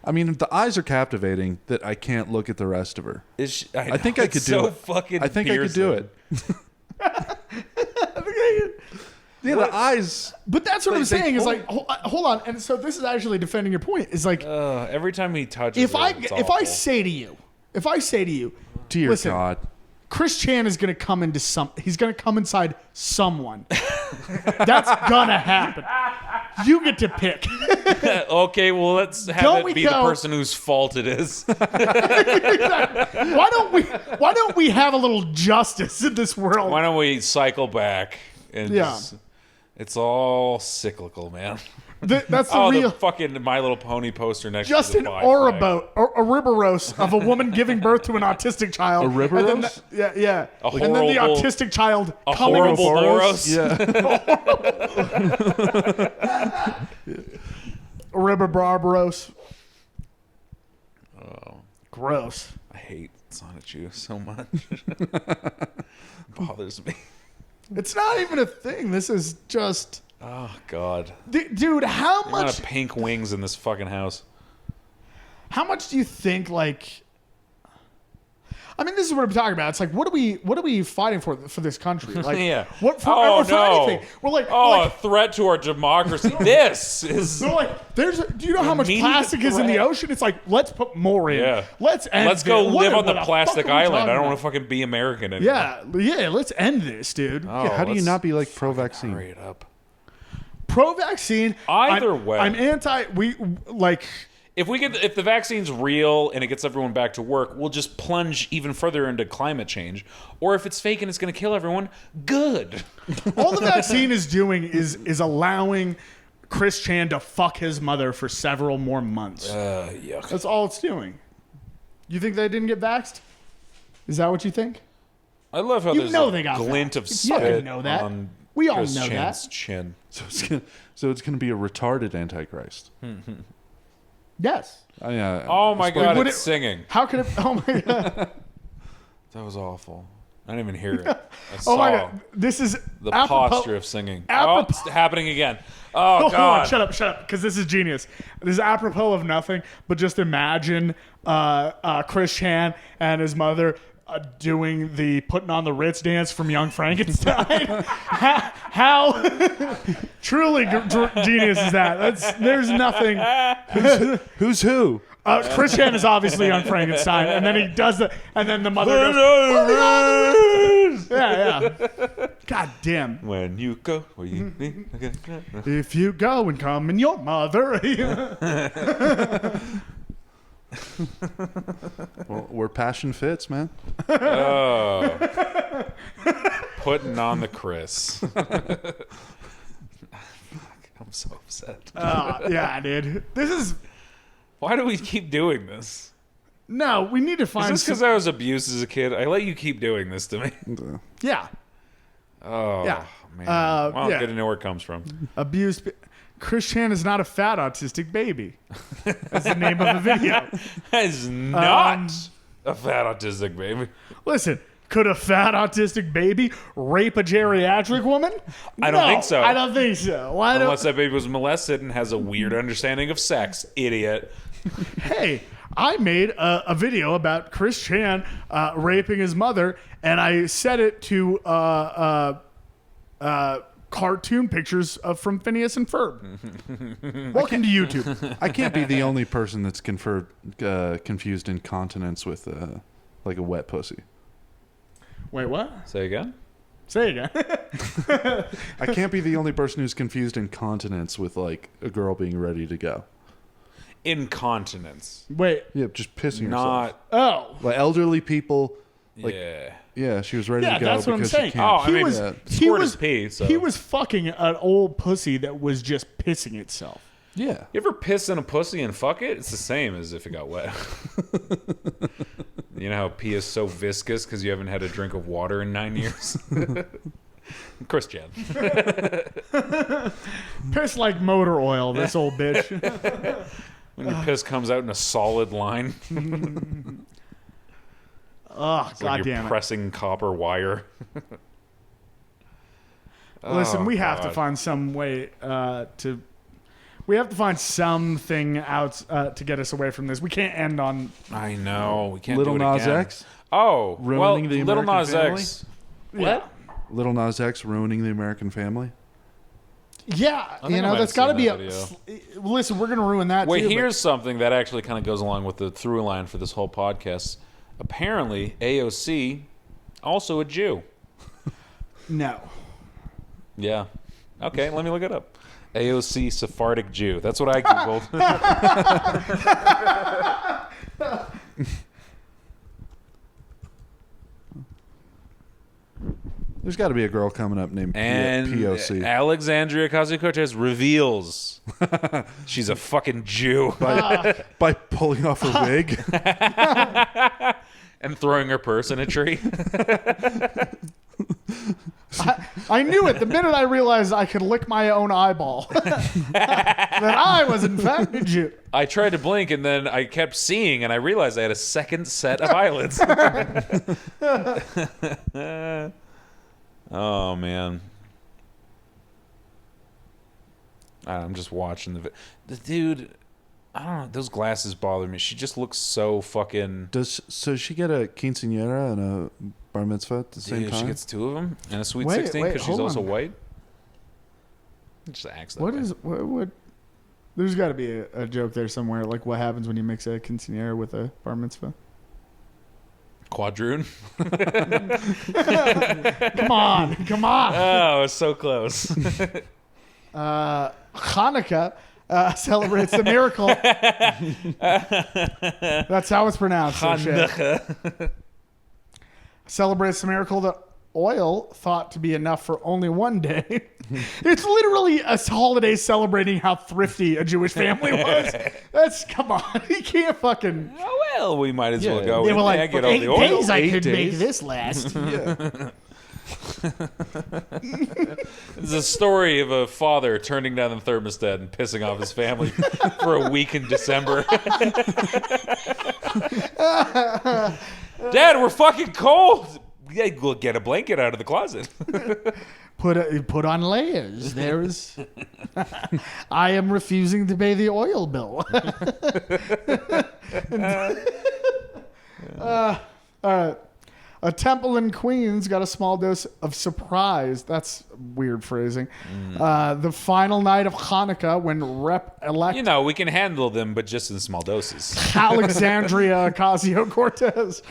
I mean, the eyes are captivating that I can't look at the rest of her. Is she, I think know, I could it's do so it. Fucking I think I could do it. Yeah, the eyes. But that's what I'm They saying is pull- like, hold on. And so this is actually defending your point. Is like, Every time he touches if her, I it's if I awful. say to you, Dear listen, God. Chris Chan is going to come into he's going to come inside someone. That's gonna happen. You get to pick. Okay, well let's have Don't it we be the go- person whose fault it is. Why don't we have a little justice in this world? Why don't we cycle back? And Yeah. just- it's all cyclical, man. That's the Oh, real the fucking My Little Pony poster next Justin to the flag. Ouroboros of a woman giving birth to an autistic child. Ouroboros? And then yeah. A And then the horrible- autistic child A coming horrible Ouroboros? Boros. Yeah. Ouroboros. Oh, Gross. I hate Sonic Juice so much. Bothers me. It's not even a thing. This is just, Oh God. dude. How The amount much? of pink wings in this fucking house. How much do you think? Like, I mean, this is what I'm talking about. It's like, what are we fighting for this country? Like, Yeah. What for? Oh or for no. anything? We're like, Oh, a threat to our democracy. This is. so like, do you know how much Immediate plastic is in the threat. ocean? It's like, let's put more in. Yeah. Let's end. Let's go this. live What on the fuck plastic are we island. I talking don't want about? to fucking be American anymore. Yeah, let's end this, dude. Oh, How do you let's not be like pro-vaccine? hurry it up. Pro-vaccine. Either I'm, way. I'm anti. We like. If the vaccine's real and it gets everyone back to work, we'll just plunge even further into climate change. Or if it's fake and it's going to kill everyone, good. All the vaccine is doing is allowing Chris Chan to fuck his mother for several more months. Yuck. That's all it's doing. You think they didn't get vaxxed? Is that what you think? I love how You there's know a they got glint of facts. You fucking spit know that. on We all Chris know Chan's that. chin. So it's gonna be a retarded Antichrist. Yes. Oh my god, would it's it- singing. How could it? Oh my god. That was awful. I didn't even hear it. I Oh my saw god. This is the apropos- posture of singing. apropos- Oh, it's happening again. Oh, Hold god. on, shut up, because this is genius. This is apropos of nothing, but just imagine Chris Chan and his mother doing the Puttin On The Ritz dance from Young Frankenstein. how truly genius is that? There's nothing. Who's who? Chris Chan is obviously Young Frankenstein, and then he does it, and then the mother goes, yeah. God damn. When you go, where you If you go and come in your mother. Well, where passion fits, man. Oh. Putting on the Chris. I'm so upset. Yeah, dude. This is Why do we keep doing this? no. We need to Is find. this because I was abused as a kid? I let you keep doing this to me. Yeah, Oh, Yeah. man. Well, yeah. good to know where it comes from. abused. Chris Chan is not a fat autistic baby. That's the name of the video. That is not a fat autistic baby. Listen, could a fat autistic baby rape a geriatric woman? I don't No, think so. I don't think so. Why Unless that baby was molested and has a weird understanding of sex. Idiot. Hey, I made a video about Chris Chan raping his mother, and I set it to cartoon pictures from Phineas and Ferb. Welcome to YouTube. I can't be the only person that's confused incontinence with like a wet pussy. Wait, what? Say again? Say it again. I can't be the only person who's confused incontinence with like a girl being ready to go. Incontinence. Wait. Yeah, just pissing herself. Not. Oh. Like elderly people. Like, Yeah. yeah, she was ready Yeah, to go that's what I'm because saying. she can't. Oh, I He mean, was, he squirt was is pee, so. he was fucking an old pussy that was just pissing itself. Yeah. You ever piss in a pussy and fuck it? It's the same as if it got wet. You know how pee is so viscous because you haven't had a drink of water in 9 years? Chris Chan. Piss like motor oil, this old bitch. When your piss comes out in a solid line, Oh, like god you're damn it. pressing copper wire. Listen, Oh, we have to God. find some way to. We have to find something out to get us away from this. We can't end on. I know. We can't Little do it Nas again. X. Oh, Ruining well, the Little American Nas family? X. What? Little Nas X ruining the American family. Yeah, think you I know might that's have got to be seen a. Listen, we're gonna ruin that. Wait, too, but- here's something that actually kind of goes along with the through line for this whole podcast. Apparently, AOC, also a Jew. no. Yeah. Okay, let me look it up. AOC Sephardic Jew. That's what I Googled. There's got to be a girl coming up named And POC. Alexandria Ocasio-Cortez reveals she's a fucking Jew By pulling off her wig. and throwing her purse in a tree. I knew it the minute I realized I could lick my own eyeball. That I was in fact a Jew. I tried to blink and then I kept seeing and I realized I had a second set of eyelids. Oh, man. I'm just watching the dude. I don't know. Those glasses bother me. She just looks so fucking. So she get a quinceañera and a bar mitzvah at the same Dude, time? she gets two of them and a sweet Wait, 16 wait, because she's hold also on. white. It just acts that What way. is what? There's got to be a joke there somewhere. Like what happens when you mix a quinceanera with a bar mitzvah? Quadroon? Come on, come on. Oh, it's so close. Hanukkah celebrates the miracle. That's how it's pronounced. so shit. Hanukkah. Celebrates the miracle that oil thought to be enough for only one day. It's literally a holiday celebrating how thrifty a Jewish family was. That's come on. You can't fucking. Oh, well, we might as well Yeah. go. They in were there, like, get all 8 the oil. days I 8 could make days. this last. Yeah. It's a story of a father turning down the thermostat and pissing off his family for a week in December. Dad, we're fucking cold. Yeah, we'll get a blanket out of the closet. Put on layers. There's. I am refusing to pay the oil bill. All right. A temple in Queens got a small dose of surprise. That's weird phrasing. The final night of Hanukkah, when Rep-elect You know, we can handle them, but just in small doses. Alexandria Ocasio-Cortez,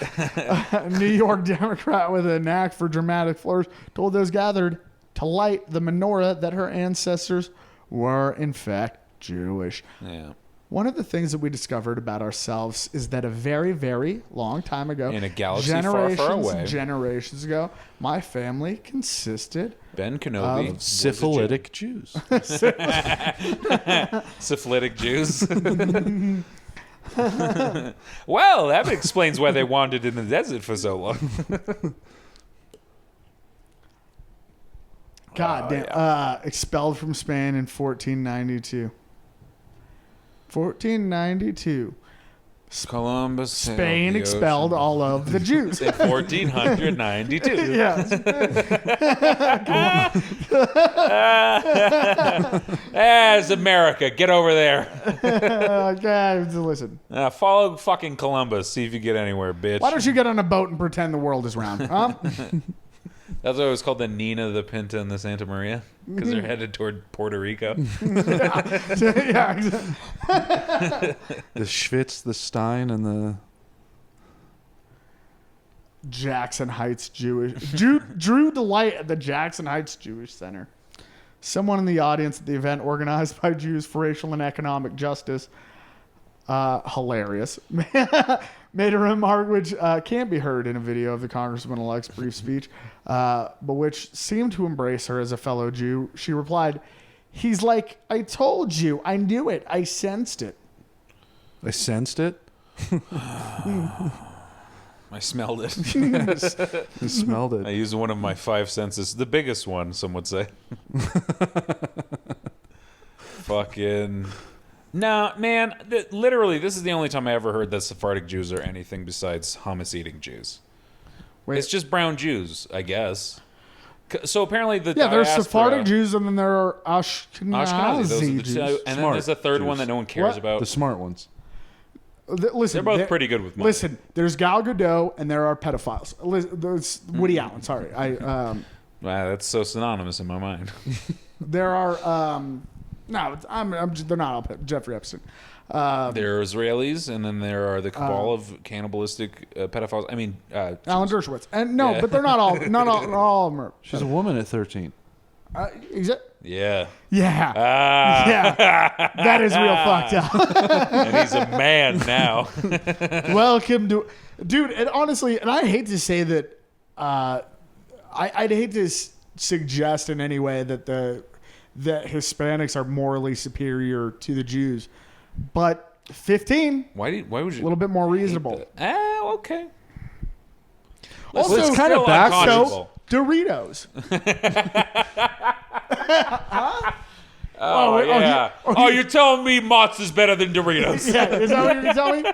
a New York Democrat with a knack for dramatic flourish, told those gathered to light the menorah that her ancestors were, in fact, Jewish. Yeah. One of the things that we discovered about ourselves is that a very, very long time ago, In a galaxy far, far away. generations ago, my family consisted Ben Kenobi. Of was a Syphilitic Jews. Jew. Syphilitic Jews. Well, that explains why they wandered in the desert for so long. God damn, expelled from Spain in 1492. 1492. Columbus. sailed Spain the expelled ocean all of the Jews. in 1492. Yes. As America, get over there. Okay, listen. Follow fucking Columbus. See if you get anywhere, bitch. Why don't you get on a boat and pretend the world is round? Huh? That's why it was called the Nina, the Pinta, and the Santa Maria, because they're headed toward Puerto Rico. Yeah, exactly. The Schwitz, the Stein, and the... Jackson Heights Jewish. Drew delight at the Jackson Heights Jewish Center. Someone in the audience at the event organized by Jews for Racial and Economic Justice, hilarious, made a remark which can't be heard in a video of the Congressman-elect's brief speech, but which seemed to embrace her as a fellow Jew. She replied, "He's like, I told you. I knew it. I sensed it." I sensed it. I smelled it. I smelled I it. used one of my 5 senses. The biggest one, some would say. Fucking... No, man, literally, this is the only time I ever heard that Sephardic Jews are anything besides hummus-eating Jews. Wait. It's just brown Jews, I guess. So apparently the Yeah, there's diaspora- Sephardic Jews, and then there are Ashkenazi, Ashkenazi those are the Jews. two, and then Smart there's a third Jews. one that no one cares What? about. The smart ones. Listen, They're both pretty good with money. Listen, there's Gal Gadot, and there are pedophiles. There's Woody Allen. Sorry, Wow, that's so synonymous in my mind. there are. No, they're not all Jeffrey Epstein. There are Israelis, and then there are the cabal of cannibalistic pedophiles. I mean, Alan Jews. Dershowitz, and no, Yeah. but they're not all. Not all of them are. She's a woman at 13. Is it? Yeah. Yeah. Ah. Yeah. That is real fucked up. And he's a man now. Welcome to, dude. And honestly, and I hate to say that. I'd hate to suggest in any way that that Hispanics are morally superior to the Jews, but 15, Why would you? a little bit more reasonable. Okay. Also, It's it's kind of backwards. So, Doritos. Oh, yeah. You're telling me Mott's is better than Doritos? Yeah, is that what you're telling me?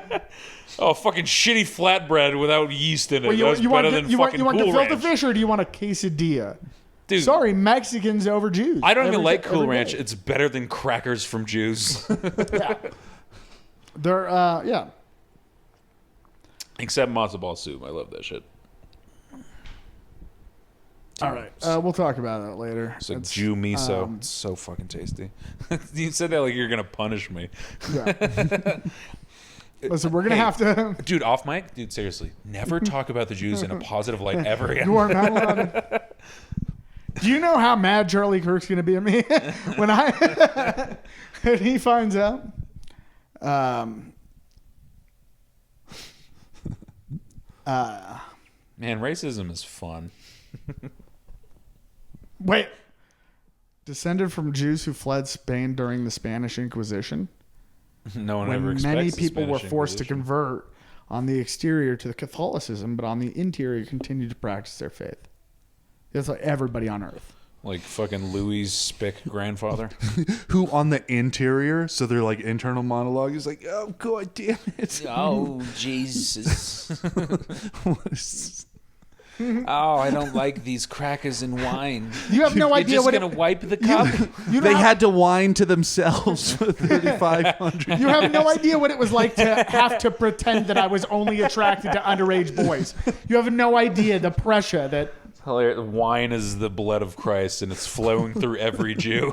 Oh, fucking shitty flatbread without yeast in it. Well, That's better than fucking Cool gefilte Ranch. fish, or do you want a quesadilla? Dude, Sorry, Mexicans over Jews. I don't even Every- like Cool every Ranch. day. It's better than crackers from Jews. Yeah. They're yeah. Except matzo ball soup. I love that shit. All right, we'll talk about that later. It's like Jew miso. um, It's so fucking tasty. You said that like you're gonna punish me. Yeah. Listen, we're gonna Hey, have to. Dude, off mic? Dude, seriously. Never talk about the Jews in a positive light ever again. You are not allowed to. Do you know how mad Charlie Kirk's gonna be at me when when he finds out? Man, racism is fun. Wait. Descended from Jews who fled Spain during the Spanish Inquisition, No one ever when expects many the people were Spanish forced to Inquisition. convert. on the exterior to the Catholicism, but on the interior continue to practice their faith. That's like everybody on earth. Like fucking Louis' Spick grandfather. Who on the interior, so their like internal monologue is like, oh god damn it. Oh, Jesus. Oh, I don't like these crackers and wine. You have no idea You're just what going to wipe the cup? They had to whine to themselves for 3,500. You have no idea what it was like to have to pretend that I was only attracted to underage boys. You have no idea the pressure that... Hilarious. Wine is the blood of Christ, and it's flowing through every Jew.